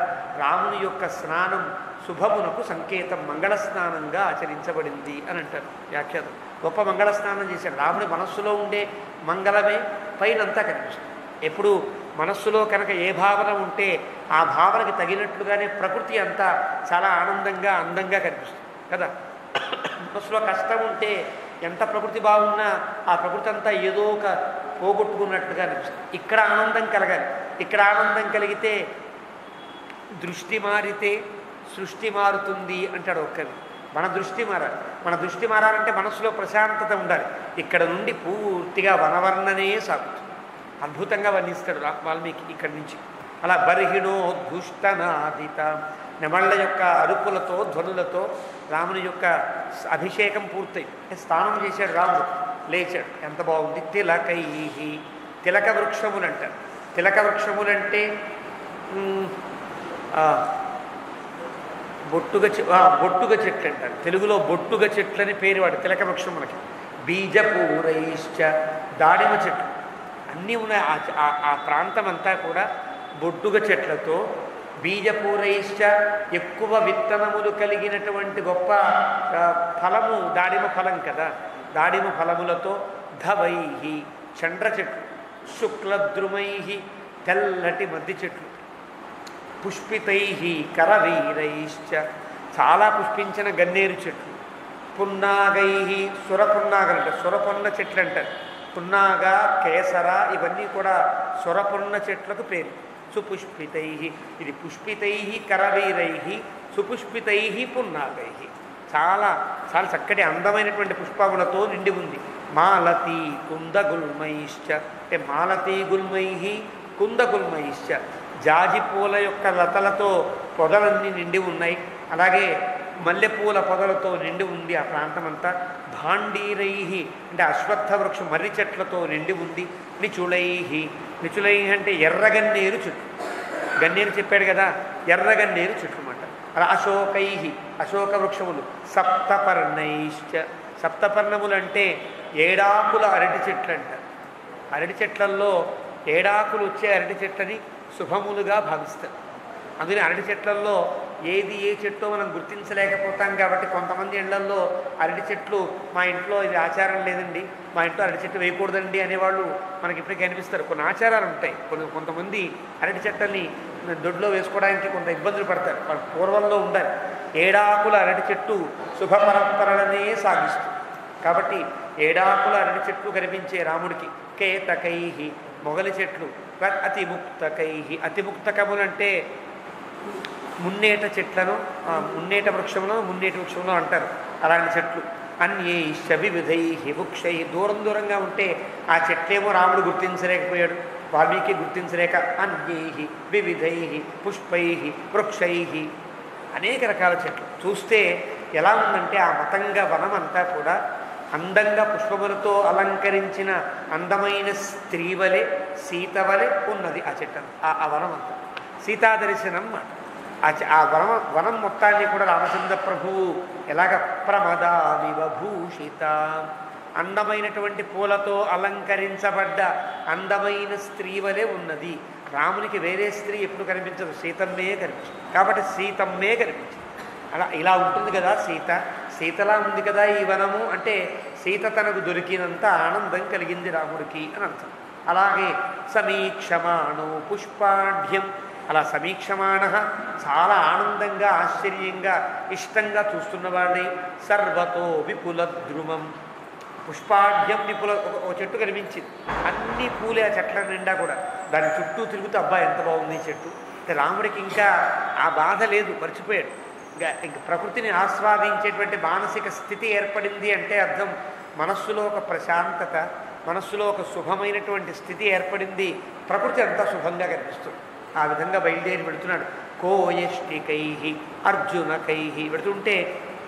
S1: రాముని యొక్క స్నానం శుభమునకు సంకేతం, మంగళ స్నానంగా ఆచరించబడింది అని అంటారు వ్యాఖ్యాతం. గొప్ప మంగళ స్నానం చేశాడు. రాముని మనస్సులో ఉండే మంగళమే పైనంతా కనిపిస్తుంది. ఎప్పుడు మనస్సులో కనుక ఏ భావన ఉంటే ఆ భావనకి తగినట్లుగానే ప్రకృతి అంతా చాలా ఆనందంగా అందంగా కనిపిస్తుంది కదా. మనస్సులో కష్టం ఉంటే ఎంత ప్రకృతి బాగున్నా ఆ ప్రకృతి అంతా ఏదో ఒక పోగొట్టుకున్నట్టుగా అనిపిస్తుంది. ఇక్కడ ఆనందం కలగాలి. ఇక్కడ ఆనందం కలిగితే దృష్టి మారితే సృష్టి మారుతుంది అంటాడు ఒక్కరి. మన దృష్టి మారాలి. మన దృష్టి మారాలంటే మనసులో ప్రశాంతత ఉండాలి. ఇక్కడ నుండి పూర్తిగా వనవర్ణనే సాగుతుంది. అద్భుతంగా వర్ణిస్తాడు వాల్మీకి ఇక్కడి నుంచి. అలా బర్హిణోద్భుష్టనాదిత, నెమళ్ళ యొక్క అరుపులతో ధ్వనులతో రాముని యొక్క అభిషేకం పూర్తయి స్నానం చేశాడు. రాముడు లేచాడు. ఎంత బాగుంది. తిలకై, తిలక వృక్షములు అంటారు. తిలక వృక్షములంటే బొట్టుగ చెట్లు అంటారు. తెలుగులో బొట్టుగ చెట్లని పేరు వాడు తిలక వృక్షములకి. బీజపూరైశ్చ, దాడిమ చెట్లు అన్నీ ఉన్నాయి. ఆ ప్రాంతం అంతా కూడా బొట్టుగ చెట్లతో, బీజపూరైశ్చ ఎక్కువ విత్తనములు కలిగినటువంటి గొప్ప ఫలము దాడిమ ఫలం కదా. దాడిమ ఫలములతో, ధవై, చండ్ర చెట్లు, శుక్లద్రుమై, తెల్లటి మద్ది చెట్లు, పుష్పితై కరవీరైశ్చ చాలా పుష్పించిన గన్నేరు చెట్లు, పున్నాగై, సురపున్నాగలు అంటే సురపున్న చెట్లు అంటారు. పున్నాగ, కేసర ఇవన్నీ కూడా సురపున్న చెట్లకు పేరు. సుపుష్పితై, ఇది పుష్పితై కరవీరై, సుపుష్పితై పున్నాగై, చాలా చాలా చక్కటి అందమైనటువంటి పుష్పములతో నిండి ఉంది. మాలతీ కుందగుల్మైశ్చ అంటే మాలతీ గుల్మై కుందగుల్మైశ్చ, జాజి పూల యొక్క లతలతో పొదలన్నీ నిండి ఉన్నాయి. అలాగే మల్లెపూల పొదలతో నిండి ఉంది ఆ ప్రాంతమంతా. భాండీరై అంటే అశ్వత్థ వృక్షం మర్రి చెట్లతో నిండి ఉంది. నిచులై, నిచులై అంటే ఎర్రగన్నేరు చెట్లు. గన్నేరు చెప్పాడు కదా, ఎర్రగన్నేరు చెట్లు అన్నమాట. అలా అశోకై, అశోక వృక్షములు. సప్తపర్ణైశ్చ, సప్తపర్ణములు అంటే ఏడాకుల అరటి చెట్లు అంటారు. అరటి చెట్లల్లో ఏడాకులు వచ్చే అరటి చెట్లని శుభములుగా భావిస్తారు. అందుకని అరటి చెట్లల్లో ఏది ఏ చెట్టో మనం గుర్తించలేకపోతాం కాబట్టి కొంతమంది ఇళ్లల్లో అరటి చెట్లు, మా ఇంట్లో ఇది ఆచారం లేదండి, మా ఇంట్లో అరటి చెట్టు వేయకూడదండి అనేవాళ్ళు మనకి ఇప్పటికీ కనిపిస్తారు. కొన్ని ఆచారాలు ఉంటాయి. కొంతమంది అరటి చెట్లని దొడ్లో వేసుకోవడానికి కొంత ఇబ్బందులు పడతారు. వాళ్ళ పూర్వంలో ఉండాలి. ఏడాకుల అరటి చెట్టు శుభ పరంపరలనే సాగిస్తుంది. కాబట్టి ఏడాకుల అరటి చెట్లు కనిపించే రాముడికి. కేతకై, మొగలి చెట్లు. అతిముక్తకై, అతిముక్తకములంటే మున్నేట చెట్లను, మున్నేట వృక్షంలో అంటారు అలాంటి చెట్లు. అన్యైశ్చ వివిధై వృక్షై, దూరంగా ఉంటే ఆ చెట్లేమో రాముడు గుర్తించలేకపోయాడు, వాల్మీకి గుర్తించలేక అన్యై వివిధై పుష్పై వృక్షై అనేక రకాల చెట్లు. చూస్తే ఎలా ఉందంటే ఆ మతంగ వనం అంతా కూడా అందంగా పుష్పములతో అలంకరించిన అందమైన స్త్రీ వలె, సీత వలె ఉన్నది ఆ చెట్టు, ఆ వనం అంతా. సీతాదర్శనం మాట. ఆ వనం మొత్తాన్ని కూడా రామచంద్ర ప్రభువు ఎలాగ ప్రమదావివ భూషిత, అందమైనటువంటి పూలతో అలంకరించబడ్డ అందమైన స్త్రీ వలె ఉన్నది. రామునికి వేరే స్త్రీ ఎప్పుడు కనిపించదు, సీతమ్మే కనిపిస్తుంది. కాబట్టి సీతమ్మే కనిపించింది. అలా ఇలా ఉంటుంది కదా సీత. సీతలా ఉంది కదా ఈ వనము అంటే సీత తనకు దొరికినంత ఆనందం కలిగింది రాముడికి అని అర్థం. అలాగే సమీక్షమాణో పుష్పాఢ్యం, అలా సమీక్షమాణ చాలా ఆనందంగా ఆశ్చర్యంగా ఇష్టంగా చూస్తున్నవాడిని. సర్వతో విపుల ద్రుమం, పుష్పాఢ్యం విపుల, ఒక చెట్టు కనిపించింది, అన్ని పూలే ఆ చెట్ల నిండా కూడా. దాని చుట్టూ తిరుగుతూ అబ్బాయి ఎంత బాగుంది ఈ చెట్టు. రాముడికి ఇంకా ఆ బాధ లేదు, మర్చిపోయాడు. ఇంక ప్రకృతిని ఆస్వాదించేటువంటి మానసిక స్థితి ఏర్పడింది అంటే అర్థం మనస్సులో ఒక ప్రశాంతత, మనస్సులో ఒక శుభమైనటువంటి స్థితి ఏర్పడింది, ప్రకృతి అంతా శుభంగా కనిపిస్తుంది. ఆ విధంగా బయలుదేరి పెడుతున్నాడు. కోయష్టికై అర్జునకై పెడుతుంటే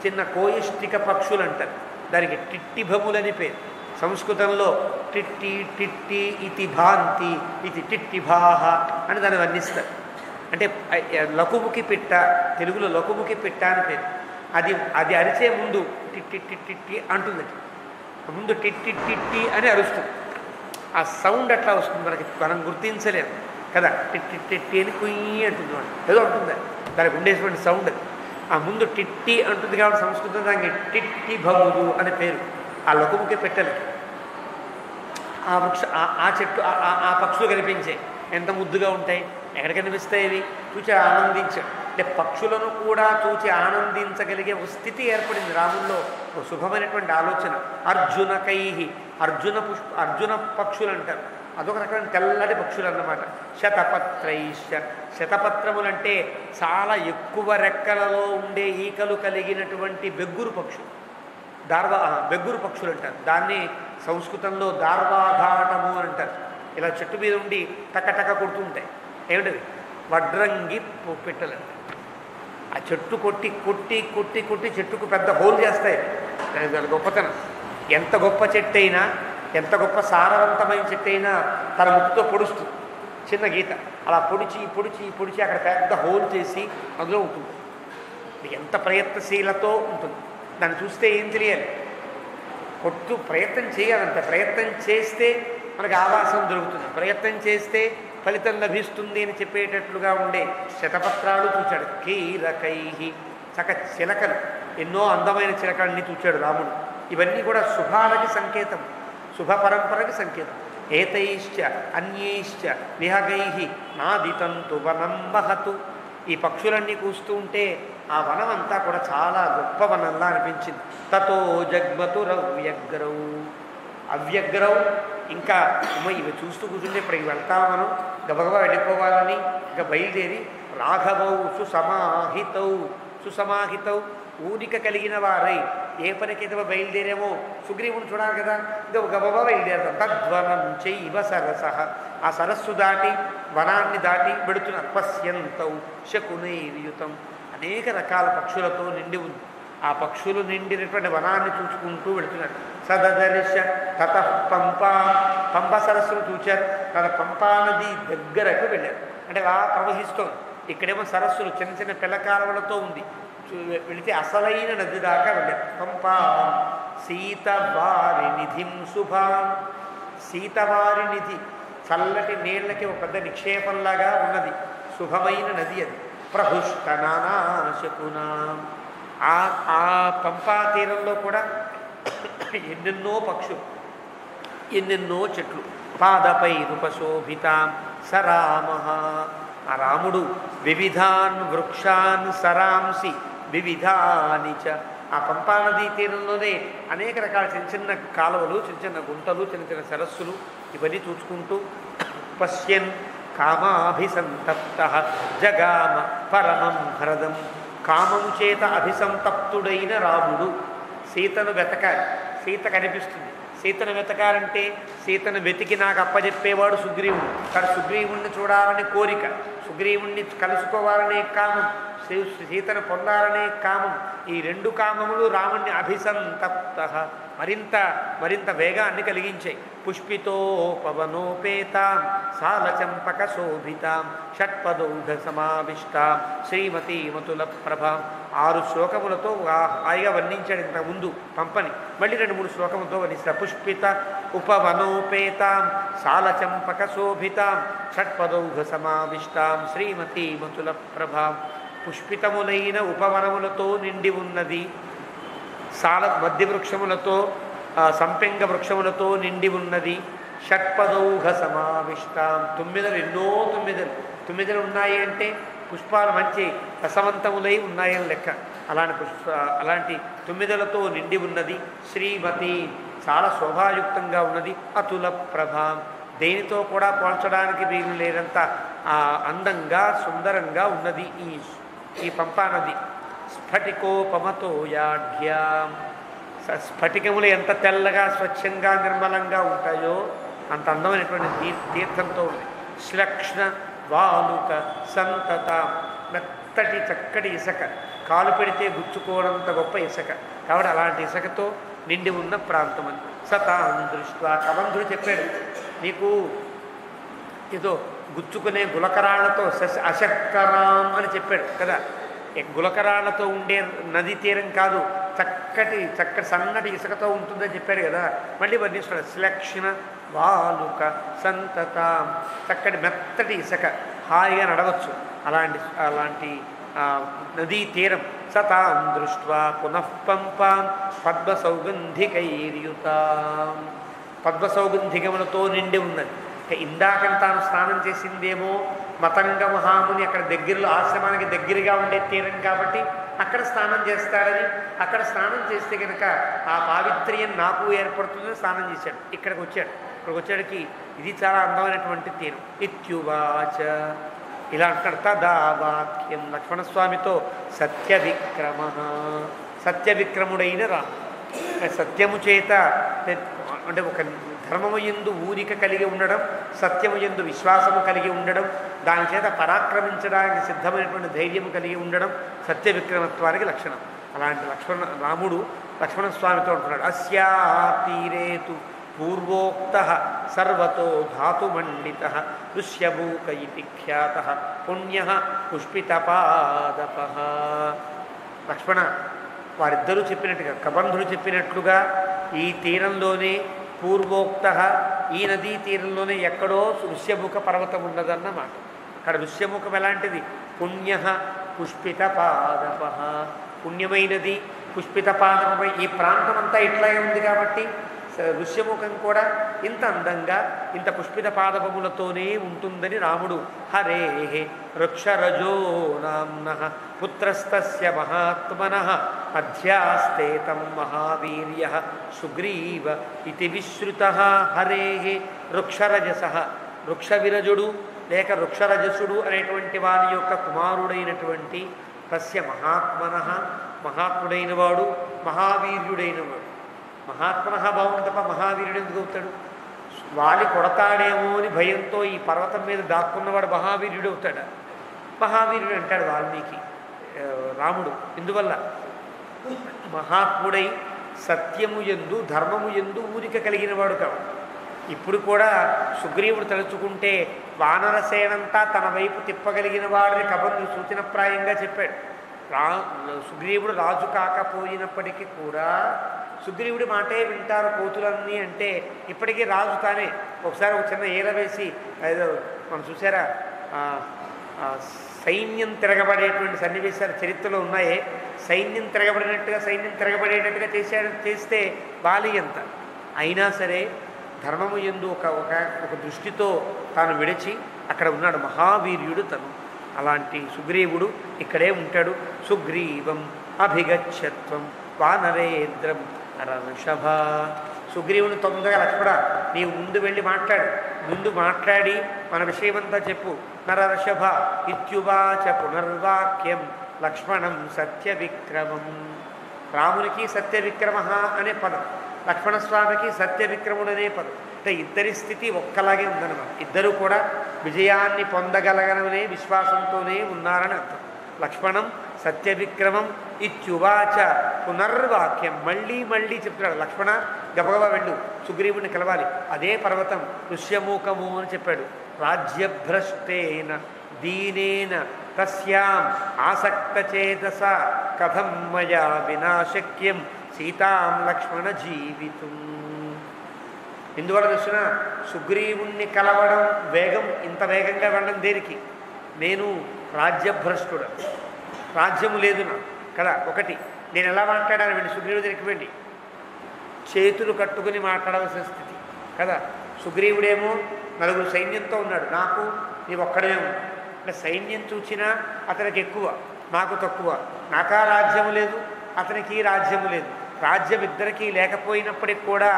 S1: చిన్న కోయష్టిక పక్షులు అంటారు, దానికి టిట్టిభములని పేరు. సంస్కృతంలో టిట్టి టిట్టి ఇతి భాంతి ఇది టిట్టిభాహ అని దాన్ని వర్ణిస్తారు. అంటే లకుముకి పిట్ట, తెలుగులో లకుముకి పిట్ట అని పేరు. అది అది అరిచే ముందు టిట్టి టిట్టి అంటుంది, ముందు టిట్టి టిట్టి అని అరుస్తుంది. ఆ సౌండ్ అట్లా వస్తుంది, మనం గుర్తించలేము కదా. టిట్టి టిట్టి అని కుయ్యి అంటుంది, ఏదో ఉంటుంది దానికి ఉండేటువంటి సౌండ్. ఆ ముందు టిట్టి అంటుంది కాబట్టి సంస్కృతం దానికి టిట్టి భములు అనే పేరు ఆ లకుముకి పెట్టలు. ఆ వృక్ష ఆ చెట్టు ఆ పక్షులు కనిపించాయి, ఎంత ముద్దుగా ఉంటాయి. ఎక్కడ కనిపిస్తాయి అవి? చూచి ఆనందించాడు. అంటే పక్షులను కూడా చూచి ఆనందించగలిగే ఒక స్థితి ఏర్పడింది రాముల్లో. ఒక శుభమైనటువంటి ఆలోచన. అర్జునకై అర్జున పక్షులు అంటారు, అదొక రకమైన తెల్లటి పక్షులు అన్నమాట. శతపత్రైశ్చ, శతపత్రములంటే చాలా ఎక్కువ రెక్కలలో ఉండే ఈకలు కలిగినటువంటి బెగ్గురు పక్షులు. బెగ్గురు పక్షులు అంటారు. దాన్ని సంస్కృతంలో దార్వాఘాటము అని అంటారు. ఇలా చెట్టు మీద ఉండి టక కొడుతూ ఉంటాయి. ఏమిటది? వడ్రంగి పిట్టలు అంటారు. ఆ చెట్టు కొట్టి కొట్టి కొట్టి కొట్టి చెట్టుకు పెద్ద హోల్ చేస్తాయి. దాని గొప్పతనం. ఎంత గొప్ప చెట్టు అయినా, ఎంత గొప్ప సారవంతమైన చెట్టు అయినా తన ముక్కుతో పొడుస్తుంది, చిన్న గీత అలా పొడిచి పొడిచి పొడిచి అక్కడ పెద్ద హోల్ చేసి అందులో ఉంటుంది. ఎంత ప్రయత్నశీలతో ఉంటుంది. దాన్ని చూస్తే ఏం తెలియాలి? ప్రయత్నం చేయాలంటే, ప్రయత్నం చేస్తే మనకు ఆవాసం దొరుకుతుంది, ప్రయత్నం చేస్తే ఫలితం లభిస్తుంది అని చెప్పేటట్లుగా ఉండే శతపత్రాలు చూచాడు. కీలకై, చక్క చిలకలు, ఎన్నో అందమైన చిలకల్ని చూచాడు రాముడు. ఇవన్నీ కూడా శుభాలకి సంకేతం, శుభ పరంపరకి సంకేతం. ఏతైశ్చ అన్యైశ్చ విహగై నాదితంతు వనం వహతు. ఈ పక్షులన్నీ కూస్తూ ఉంటే ఆ వనం అంతా కూడా చాలా గొప్ప వనంలా అనిపించింది. తతో జగ్మతురవ్యగ్రౌ, అవ్యగ్రౌ. ఇంకా ఇవి చూస్తూ కూర్చుంటే ఇప్పుడు వెళ్తాము మనం, గబగబా వెళ్ళిపోవాలని ఇంకా బయలుదేరి రాఘవౌ సుసమాహితౌ ఊరిక కలిగిన వారై, ఏ పనికైతే బయలుదేరేమో సుగ్రీవుని చూడాలి కదా, ఇంకా గబగబా బయలుదేరతాం. తద్వనం చైవ సరస, ఆ సరస్సు దాటి వనాన్ని దాటి పెడుతున్నారు. పశ్యంతౌ శకునైర్యుతం, అనేక రకాల పక్షులతో నిండి ఉంది. ఆ పక్షులు నిండినటువంటి వనాన్ని చూసుకుంటూ వెళుతున్నారు. సదదర్శ తత పంప సరస్సును చూచారు. తన పంపా నది దగ్గరకు వెళ్ళారు. అంటే అలా ప్రవహిస్తోంది. ఇక్కడేమో సరస్సులు చిన్న చిన్న పిల్లకాలవలతో ఉంది. వెళితే అసలైన నది దాకా వెళ్ళారు. పంపా సీతవారి నిధిం శుభాం, సీతవారి నిధి, చల్లటి నీళ్ళకి ఒక పెద్ద నిక్షేపంలాగా ఉన్నది, శుభమైన నది అది. ప్రహుష్ట నానాశకునాం, ఆ పంపా తీరంలో కూడా ఎన్నెన్నో పక్షులు, ఎన్నెన్నో చెట్లు. పాదపై రూపశోభితాం సరామ, ఆ రాముడు వివిధాన్ వృక్షాన్ సరాంసి వివిధాని చ. ఆ పంపా నదీ తీరంలోనే అనేక రకాల చిన్న చిన్న కాలువలు, చిన్న చిన్న గుంటలు, చిన్న చిన్న సరస్సులు, ఇవన్నీ చూసుకుంటూ పశ్యన్ కామాభిసంతప్త జగామ పరమం హరదం. కామము చేత అభిసంతప్తుడైన రాముడు సీతను వెతకాలి. సీత కనిపిస్తుంది. సీతను వెతకాలంటే సీతను వెతికి నాకు అప్పచెప్పేవాడు సుగ్రీవుడు. కానీ సుగ్రీవుణ్ణి చూడాలని కోరిక, సుగ్రీవుణ్ణి కలుసుకోవాలనే కామం, సీతను పొందాలనే కామం, ఈ రెండు కామములు రాముణ్ణి అభిసంతప్త మరింత వేగాన్ని కలిగించాయి. పుష్పితోపవనోపేతాం సాలచంపక శోభితాం షట్పదౌఘ సమావిష్టాం శ్రీమతీమతుల ప్రభాం. 6 శ్లోకములతో హాయిగా వర్ణించాడు ఇంతకుముందు పంపని. మళ్ళీ 2-3 శ్లోకములతో వర్ణిస్తాడు. పుష్పిత ఉపవనోపేతాం సాలచంపక శోభితాం షట్పదౌఘ సమావిష్టాం శ్రీమతీమతుల ప్రభాం. పుష్పితములైన ఉపవనములతో నిండి ఉన్నది, సాల మధ్య వృక్షములతో, సంపెంగ వృక్షములతో నిండి ఉన్నది. షట్పదౌఘ సమావిష్టాం, 9 ఎన్నో 9 ఉన్నాయి అంటే పుష్పాలు మంచి రసవంతములై ఉన్నాయని లెక్క. అలాంటి 9లతో నిండి ఉన్నది. శ్రీమతి, చాలా శోభాయుక్తంగా ఉన్నది. అతుల ప్రభాం, దేనితో కూడా పోల్చడానికి వీలు లేనంత అందంగా సుందరంగా ఉన్నది ఈ పంపా నది. స్ఫటికోపమతో యాఢ్యాం, స్ఫటికములు ఎంత తెల్లగా స్వచ్ఛంగా నిర్మలంగా ఉంటాయో అంత అందమైనటువంటి తీర్థంతో ఉంది. శ్లక్ష్ణ వాలుక సంతత, మెత్తటి చక్కటి ఇసుక, కాలు పెడితే గుచ్చుకోవడంత గొప్ప ఇసుక. కాబట్టి అలాంటి ఇసుకతో నిండి ఉన్న ప్రాంతం అని. సతాం దృష్ట్యా కబంధుడు చెప్పాడు, నీకు ఏదో గుచ్చుకునే గులకరాళ్లతో అశక్కరాం అని చెప్పాడు కదా. గులకరాళ్లతో ఉండే నదీ తీరం కాదు, చక్కటి సన్నటి ఇసుకతో ఉంటుందని చెప్పాడు కదా. మళ్ళీ వర్ణిస్తాడు, శ్లక్షణ వాలుక సంతత, చక్కటి మెత్తటి ఇసుక, హాయిగా నడవచ్చు అలాంటి నదీ తీరం. సతాం దృష్ట్యా పునఃపంపాం పద్మసౌగంధికైర్యుతాం, పద్మసౌగంధికములతో నిండి ఉన్నది. ఇందాకని తాను స్నానం చేసిందేమో మతంగ మహాముని అక్కడ దగ్గరలో ఆశ్రమానికి దగ్గరగా ఉండే తీరం కాబట్టి అక్కడ స్నానం చేస్తాడని, అక్కడ స్నానం చేస్తే కనుక ఆ పావిత్ర్యం నాకు ఏర్పడుతుందని స్నానం చేశాడు. ఇక్కడికి వచ్చాడికి ఇది చాలా అందమైనటువంటి తీరం. ఇత్యువాచ ఇలా అంటాడు. తదా వాక్యం లక్ష్మణస్వామితో సత్యవిక్రమ, సత్యవిక్రముడైన రాముడు. సత్యము చేత అంటే ఒక ధర్మము యందు ఊరిక కలిగి ఉండడం, సత్యము యందు విశ్వాసము కలిగి ఉండడం, దాని చేత పరాక్రమించడానికి సిద్ధమైనటువంటి ధైర్యము కలిగి ఉండడం సత్య విక్రమత్వానికి లక్షణం. అలాంటి రాముడు లక్ష్మణస్వామితో అంటున్నాడు, అస్యా తీరేతు పూర్వోక్త సర్వతో ధాతుమండిత ఋష్యభూక ఇతి ఖ్యాత పుణ్య పుష్పితపాదప. లక్ష్మణ, వారిద్దరూ చెప్పినట్టుగా, కబంధుడు చెప్పినట్లుగా ఈ తీరంలోనే పూర్వోక్త, ఈ నదీ తీరంలోనే ఎక్కడో ఋష్యముఖ పర్వతం ఉన్నదన్నమాట. అక్కడ ఋష్యముఖం ఎలాంటిది? పుణ్య పుష్పిత పాదప, పుణ్యమైనది పుష్పిత పాదపై ఈ ప్రాంతం అంతా ఇట్లాగే ఉంది కాబట్టి ఋష్యముఖం కూడా ఇంత అందంగా ఇంత పుష్పిత పాదపములతోనే ఉంటుందని రాముడు హరే వృక్షరజో నామ్న పుత్రస్తస్య మహాత్మన అధ్యాస్తే తం మహావీర్య సుగ్రీవ ఇది విశ్రుత. హరే వృక్షరజస, వృక్షవిరజుడు లేక వృక్షరజసుడు అనేటువంటి వారి యొక్క కుమారుడైనటువంటి తస్య మహాత్మన, మహాత్ముడైన వాడు, మహావీర్యుడైన వాడు. మహాత్మన బాగుంది తప్ప మహావీరుడు ఎందుకు అవుతాడు? వాలి కొడతాడేమో అని భయంతో ఈ పర్వతం మీద దాక్కున్నవాడు మహావీర్యుడు అవుతాడా? మహావీరుడు అంటాడు వాల్మీకి రాముడు. ఇందువల్ల మహాత్ముడై సత్యము యందు ధర్మము యందు ఊరిక కలిగిన వాడు కాబట్టి. ఇప్పుడు కూడా సుగ్రీవుడు తలుచుకుంటే వానరసేనంతా తన వైపు తిప్పగలిగిన వాడిని కబంధుడు సూచనప్రాయంగా చెప్పాడు. సుగ్రీవుడు రాజు కాకపోయినప్పటికీ కూడా సుగ్రీవుడి మాటే వింటారు కోతులన్నీ అంటే ఇప్పటికీ రాజు తానే. ఒకసారి ఒక చిన్న ఏల వేసి ఏదో మనం చూసారా, సైన్యం తిరగబడేటువంటి సన్నివేశాలు చరిత్రలో ఉన్నాయే. సైన్యం తిరగబడేటట్టుగా చేస్తే బాలి ఎంత అయినా సరే ధర్మము యందు ఒక దృష్టితో తాను విడిచి అక్కడ ఉన్నాడు మహావీర్యుడు తను. అలాంటి సుగ్రీవుడు ఇక్కడే ఉంటాడు. సుగ్రీవం అభిగచ్చత్వం వానరేంద్రం నరఋషభ. సుగ్రీవుని తొందరగా లక్ష్మణ నీవు ముందు వెళ్ళి ముందు మాట్లాడి మన విషయమంతా చెప్పు. నరఋషభ ఇత్యువాచ పునర్వాక్యం లక్ష్మణం సత్యవిక్రమం. రామునికి సత్యవిక్రమ అనే పదం, లక్ష్మణస్వామికి సత్యవిక్రముడు అనే పదం. అంటే ఇద్దరి స్థితి ఒక్కలాగే ఉందన్నమాట. ఇద్దరు కూడా విజయాన్ని పొందగలగలనే విశ్వాసంతోనే ఉన్నారని అర్థం. లక్ష్మణం సత్యవిక్రమం ఇత్యువాచ పునర్వాక్యం. మళ్ళీ చెప్తున్నాడు, లక్ష్మణ గబగబా వెళ్ళు, సుగ్రీవుడిని కలవాలి. అదే పర్వతం ఋష్యమూకము అని చెప్పాడు. రాజ్యభ్రష్టేన దీనేన తస్యాం ఆసక్తచేతస కథం మయా వినాశక్యం సీతాం లక్ష్మణ జీవితం. ఎందువల్ల చూసినా సుగ్రీవుణ్ణి కలవడం వేగం, ఇంత వేగంగా వెళ్ళడం దేనికి? నేను రాజ్యభ్రష్టుడు, రాజ్యము లేదు నా కదా. ఒకటి నేను ఎలా మాట్లాడాను వెళ్ళి సుగ్రీవుడి దగ్గరికి వెళ్ళి చేతులు కట్టుకుని మాట్లాడవలసిన స్థితి కదా. సుగ్రీవుడేమో నలుగురు సైన్యంతో ఉన్నాడు, నాకు నీవు ఒక్కడే ఉన్నాడు. అంటే సైన్యం చూసినా అతనికి ఎక్కువ, నాకు తక్కువ. నాకా రాజ్యము లేదు, అతనికి రాజ్యము లేదు. రాజ్యం ఇద్దరికీ లేకపోయినప్పటికి కూడా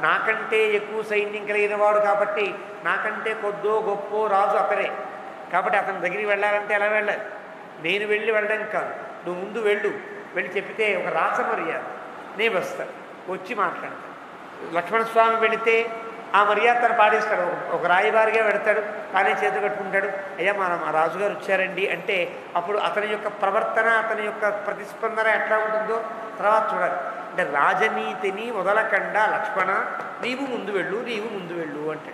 S1: నాకంటే ఎక్కువ సైన్యం కలిగిన వాడు కాబట్టి నాకంటే కొద్దో గొప్పో రాజు అతడే. కాబట్టి అతని దగ్గరికి వెళ్ళాలంటే ఎలా వెళ్ళాలి? నేను వెళ్ళి వెళ్ళడానికి కాదు, నువ్వు ముందు వెళ్ళి చెప్పితే ఒక రాసమర్యాద. నేను వస్తాను, వచ్చి మాట్లాడతాడు. లక్ష్మణస్వామి వెళితే ఆ మర్యాదను పాటిస్తాడు. ఒక రాయిబారిగా పెడతాడు, కానీ చేతులు కట్టుకుంటాడు. అయ్యా మా రాజుగారు వచ్చారండి అంటే అప్పుడు అతని యొక్క ప్రవర్తన, అతని యొక్క ప్రతిస్పందన ఎట్లా ఉంటుందో తర్వాత చూడాలి. అంటే రాజనీతిని వదలకుండా లక్ష్మణ నీవు ముందు వెళ్ళు అంటే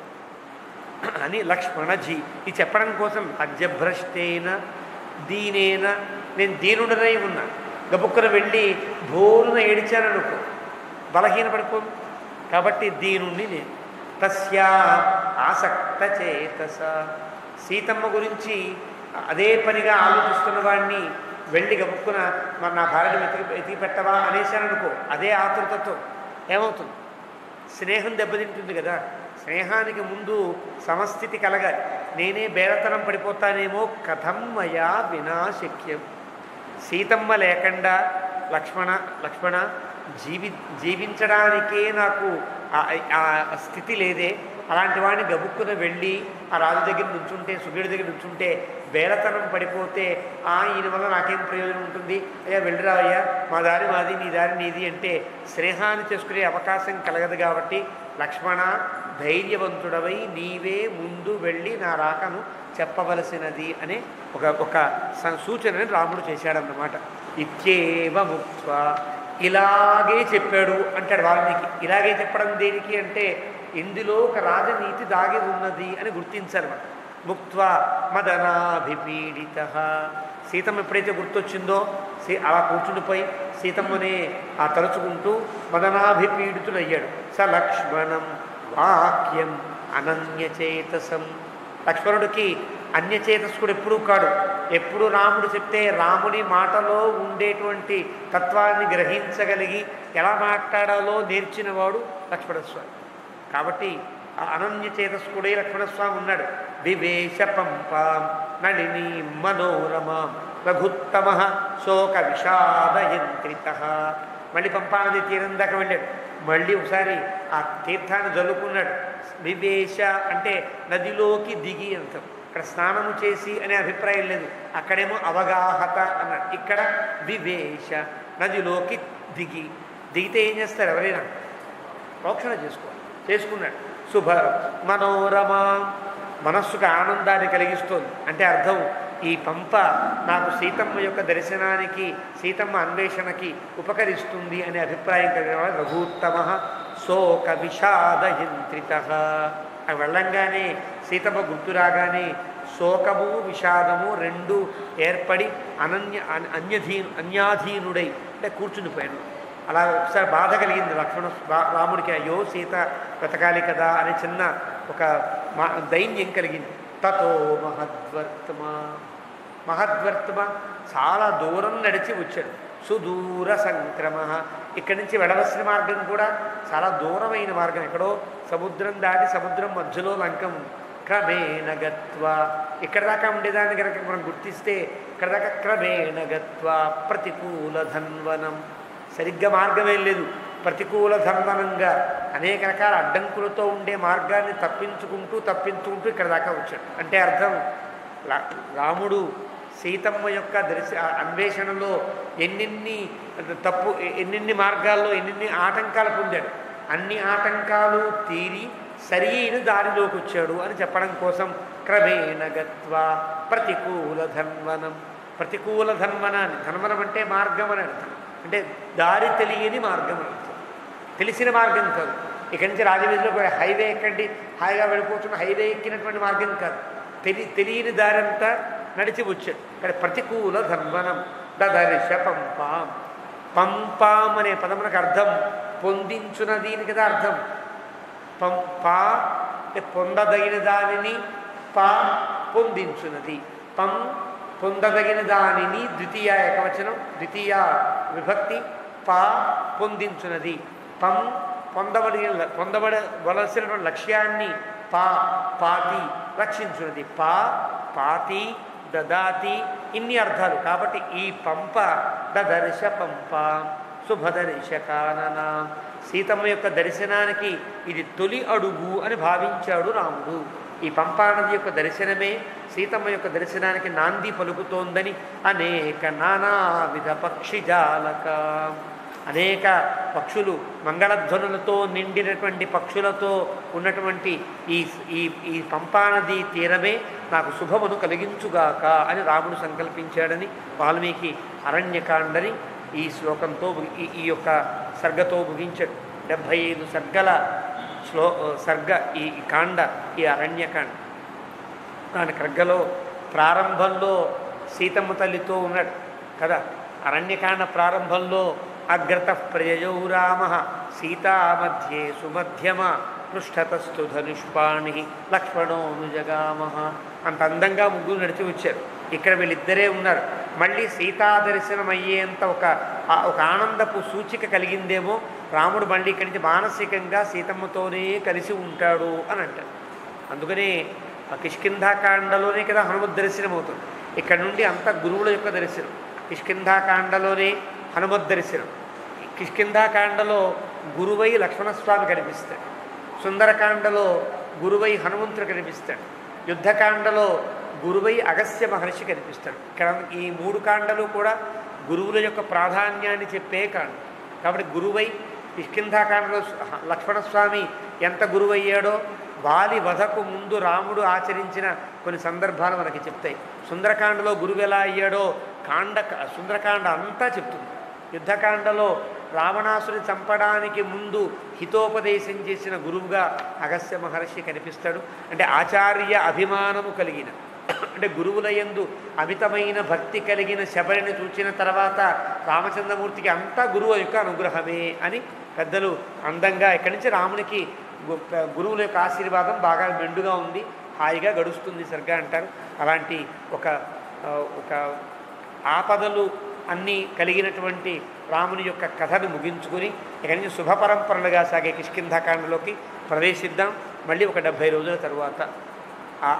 S1: అని లక్ష్మణజీ ఇది చెప్పడం కోసం అజ్యభ్రష్టేన దీనేన నేను దీనుడనై ఉన్నా, గబుక్కున వెళ్ళి భోరున ఏడిచాననుకో బలహీన పడిపోను. కాబట్టి దీనుణ్ణి నేను. తస్యా ఆసక్త చేతస సీతమ్మ గురించి అదే పనిగా ఆలోచిస్తున్న వాడిని వెళ్ళి గబుక్కున మరి నా భార్యను వెతికి పెట్టవా అనేసాననుకో అదే ఆతృతతో ఏమవుతుంది? స్నేహం దెబ్బతింటుంది కదా. స్నేహానికి ముందు సమస్థితి కలగాలి. నేనే బేరతనం పడిపోతానేమో కథం మయా వినాశక్యం. సీతమ్మ లేకుండా లక్ష్మణ జీవించడానికే నాకు ఆ స్థితి లేదే. అలాంటి వాడిని గబుక్కున వెళ్ళి ఆ రాజు దగ్గర నుంచుంటే, సుగ్రీవుడి దగ్గర నుంచుంటే బేరతనం పడిపోతే ఈయన వల్ల నాకేం ప్రయోజనం ఉంటుంది? అయ్యా వెళ్ళిరావయ్యా, మా దారి మాది, నీ దారి నీది అంటే స్నేహాన్ని చేసుకునే అవకాశం కలగదు. కాబట్టి లక్ష్మణ ధైర్యవంతుడవై నీవే ముందు వెళ్ళి నా రాకను చెప్పవలసినది అనే ఒక సూచనని రాముడు చేశాడన్నమాట. ఇత్యేవ ముక్త్వా ఇలాగే చెప్పాడు అంటాడు వాల్మీకి. ఇలాగే చెప్పడం దేనికి అంటే ఇందులో ఒక రాజనీతి దాగి ఉన్నది అని గుర్తించాలి మనం. ముక్త్వా మదనాభిపీడిత సీతమ్మ ఎప్పుడైతే గుర్తొచ్చిందో అలా కూర్చుండిపోయి సీతమ్మనే తలుచుకుంటూ మదనాభిపీడితుడయ్యాడు. స లక్ష్మణం వాక్యం అనన్యచేతసం లక్ష్మణుడికి అన్యచేతస్కుడు ఎప్పుడూ కాడు. ఎప్పుడు రాముడు చెప్తే రాముని మాటలో ఉండేటువంటి తత్వాన్ని గ్రహించగలిగి ఎలా మాట్లాడాలో నేర్చినవాడు లక్ష్మణస్వామి. కాబట్టి ఆ అనన్యచేతస్కుడే లక్ష్మణస్వామి ఉన్నాడు. వివేశ పంపాం నళినీ మనోరమాం రఘుత్తమ శోక విషాదయంత్రిత మళ్ళీ పంపానది తీరం దాకా వెళ్ళాడు. మళ్ళీ ఒకసారి ఆ తీర్థాన్ని జల్లుకున్నాడు. వివేశ అంటే నదిలోకి దిగి అంటాం. ఇక్కడ స్నానము చేసి అనే అభిప్రాయం లేదు. అక్కడేమో అవగాహత అన్నాడు. ఇక్కడ వివేశ నదిలోకి దిగితే ఏం చేస్తారు? ఎవరైనా ప్రోక్షణ చేసుకున్నాడు. శుభ మనోరమ మనస్సుకు ఆనందాన్ని కలిగిస్తోంది. అంటే అర్థం ఈ పంప నాకు సీతమ్మ యొక్క దర్శనానికి, సీతమ్మ అన్వేషణకి ఉపకరిస్తుంది అనే అభిప్రాయం కలిగిన వాడు రఘుత్తమ శోక విషాదయంత్రిత. అవి వెళ్ళంగానే సీతమ్మ గుర్తు రాగానే శోకము విషాదము రెండు ఏర్పడి అన్యాధీనుడై అంటే కూర్చునిపోయాడు. అలా ఒకసారి బాధ కలిగింది రాముడికి. అయ్యో సీత బ్రతకాలి కదా అనే చిన్న ఒక దైన్యం కలిగింది. తతో మహద్వర్తమ చాలా దూరం నడిచి వచ్చాడు. సుదూర సంక్రమ ఇక్కడి నుంచి వెళ్ళవలసిన మార్గం కూడా చాలా దూరమైన మార్గం. ఎక్కడో సముద్రం దాటి సముద్రం మధ్యలో లంకం ఉంది. క్రమేణ గత్వా ఇక్కడ దాకా ఉండేదాన్ని కనుక మనం గుర్తిస్తే ఇక్కడ దాకా క్రమేణ గత్వా ప్రతికూల ధన్వనం సరిగ్గా మార్గమేం లేదు. ప్రతికూల ధన్వనంగా అనేక రకాల అడ్డంకులతో ఉండే మార్గాన్ని తప్పించుకుంటూ ఇక్కడ దాకా వచ్చాడు. అంటే అర్థం రాముడు సీతమ్మ యొక్క అన్వేషణలో ఎన్నెన్ని మార్గాల్లో ఎన్నెన్ని ఆటంకాలు పొందాడు. అన్ని ఆటంకాలు తీరి సరైన దారిలోకి వచ్చాడు అని చెప్పడం కోసం క్రమేణ గత్వా ప్రతికూల ధన్వనం. ప్రతికూల ధన్వనాన్ని, ధన్వనం అంటే మార్గం అని అర్థం. అంటే దారి తెలియని మార్గం అని అర్థం. తెలిసిన మార్గం కాదు. ఇక్కడి నుంచి రాజవీధిలో హైవే ఎక్కండి హాయిగా వెళ్ళిపోతున్న హైవే ఎక్కినటువంటి మార్గం కాదు. తెలియని దారంతా నడిచి వచ్చాడు. ఇక్కడ ప్రతికూల ధన్వనం దదర్శ పంపాం. పంపాం అనే పదమునకు అర్థం పొందించున్నది అని కదా అర్థం. పా పొందదగిన దానిని, పా పొందించున్నది. పొందదగిన దానిని ద్వితీయ ఏకవచనం, ద్వితీయ విభక్తి. పా పొందించున్నది. పొందవలసినటువంటి లక్ష్యాన్ని పాతి రక్షించున్నది. పాతి దదాతి ఇన్ని అర్థాలు. కాబట్టి ఈ పంప దదర్శ పంప శుభదర్శ కానన సీతమ్మ యొక్క దర్శనానికి ఇది తొలి అడుగు అని భావించాడు రాముడు. ఈ పంపానది యొక్క దర్శనమే సీతమ్మ యొక్క దర్శనానికి నాంది పలుకుతోందని అనేక నానావిధ పక్షిజాలక అనేక పక్షులు మంగళధ్వనులతో నిండినటువంటి పక్షులతో ఉన్నటువంటి ఈ ఈ ఈ పంపానది తీరమే నాకు శుభమును కలిగించుగాక అని రాముడు సంకల్పించాడని వాల్మీకి అరణ్యకాండని ఈ శ్లోకంతో ఈ యొక్క సర్గతో ముగించాడు. 75 సర్గల సర్గ ఈ కాండ, ఈ అరణ్యకాండ. దాని సర్గలో ప్రారంభంలో సీతమ్మ తల్లితో ఉన్నాడు కదా. అరణ్యకాండ ప్రారంభంలో అగ్రత ప్రయయౌ రామ సీతా మధ్యే సుమధ్యమ పృష్ఠతస్థు ధనుష్పాణి లక్ష్మణోనుజగామహ. అంత అందంగా ముగ్గురు నడిచి వచ్చారు. ఇక్కడ వీళ్ళిద్దరే ఉన్నారు. మళ్ళీ సీతా దర్శనం అయ్యేంత ఒక ఆనందపు సూచిక కలిగిందేమో. రాముడు మళ్ళీ ఇక్కడి నుంచి మానసికంగా సీతమ్మతోనే కలిసి ఉంటాడు అని అంటారు. అందుకనే కిష్కింధాకాండలోనే కదా హనుమద్ దర్శనం అవుతుంది. ఇక్కడ నుండి అంత గురువుల యొక్క దర్శనం. కిష్కింధాకాండలోనే హనుమద్ దర్శనం. కిష్కింధాకాండలో గురువై లక్ష్మణస్వామి కనిపిస్తాడు. సుందరకాండలో గురువై హనుమంతుడు కనిపిస్తాడు. యుద్ధకాండలో గురువై అగస్త్య మహర్షి కనిపిస్తాడు. ఇక్కడ ఈ 3 కాండలు కూడా గురువుల యొక్క ప్రాధాన్యాన్ని చెప్పే కాండ. కాబట్టి గురువై కిష్కింధాకాండలో లక్ష్మణస్వామి ఎంత గురువయ్యాడో వాలి వధకు ముందు రాముడు ఆచరించిన కొన్ని సందర్భాలు మనకి చెప్తాయి. సుందరకాండలో గురువు ఎలా అయ్యాడో సుందరకాండ అంతా చెప్తుంది. యుద్ధకాండలో రావణాసుని చంపడానికి ముందు హితోపదేశం చేసిన గురువుగా అగస్త్య మహర్షి కనిపిస్తాడు. అంటే ఆచార్య అభిమానము కలిగిన, అంటే గురువుల యందు అమితమైన భక్తి కలిగిన శబరిని చూచిన తర్వాత రామచంద్రమూర్తికి అంతా గురువు యొక్క అనుగ్రహమే అని పెద్దలు అందంగా ఇక్కడి నుంచి రామునికి గురువుల యొక్క ఆశీర్వాదం బాగా మెండుగా ఉంది, హాయిగా గడుస్తుంది సరిగ్గా అంటారు. అలాంటి ఒక ఆపదలు అన్నీ కలిగినటువంటి రాముని యొక్క కథను ముగించుకుని ఇక్కడి నుంచి శుభ పరంపరలుగా సాగే కిష్కింధాకాండలోకి ప్రవేశిద్దాం. మళ్ళీ ఒక 70 రోజుల తరువాత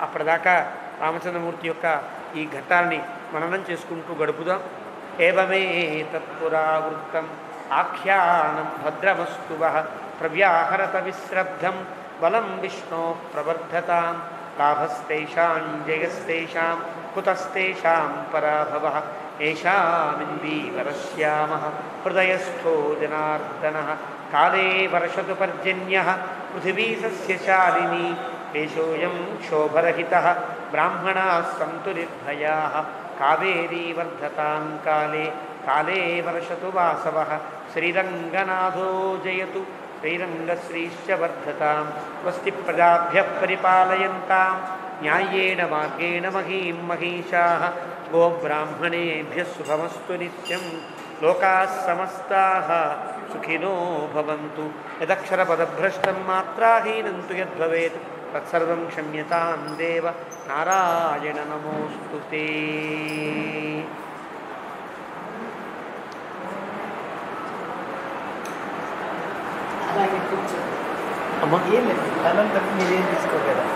S1: అప్పటిదాకా రామచంద్రమూర్తి యొక్క ఈ ఘట్టాన్ని మననం చేసుకుంటూ గడుపుదాం. ఏవమే తత్పురావృత్తం ఆఖ్యానం భద్రమస్తు ప్రవ్యాహరత విశ్రబ్ధం బలం విష్ణో ప్రవర్ధతాం లాభస్తేషాం జయస్తేషాం కుతస్తేషాం పరాభవ ఏషామిందీవరశ్యామ హృదయస్థో జనార్దనః కాలే వర్షతు పర్జన్యః పృథివీ సస్యశాలినీ దేశోయం శోభరహితః బ్రాహ్మణాः సంతు నిర్భయాः కావేరీ వర్ధతాం కాలే కాలే వర్షతు వాసవః శ్రీరంగనాథో జయతు శ్రీరంగశ్రీశ్చ వర్ధతాం స్వస్తి ప్రజాభ్యః పరిపాలయంతాం న్యాయేన మార్గేణ మహీం మహీషాః గోబ్రాహ్మణేభ్యः శుభమస్తు నిత్యం లోకాः సమస్తాः సుఖినో భవంతు. యదక్షరపదభ్రష్టం మాత్రాహీనం తు యద్భవేత్ తత్సర్వం క్షమ్యతాం దేవ నారాయణ నమోస్తుతే.
S2: అలాగే కూర్చో
S1: అమ్మా
S2: ఏం లేదు అనంతరం మీరేం తీసుకోగలరు.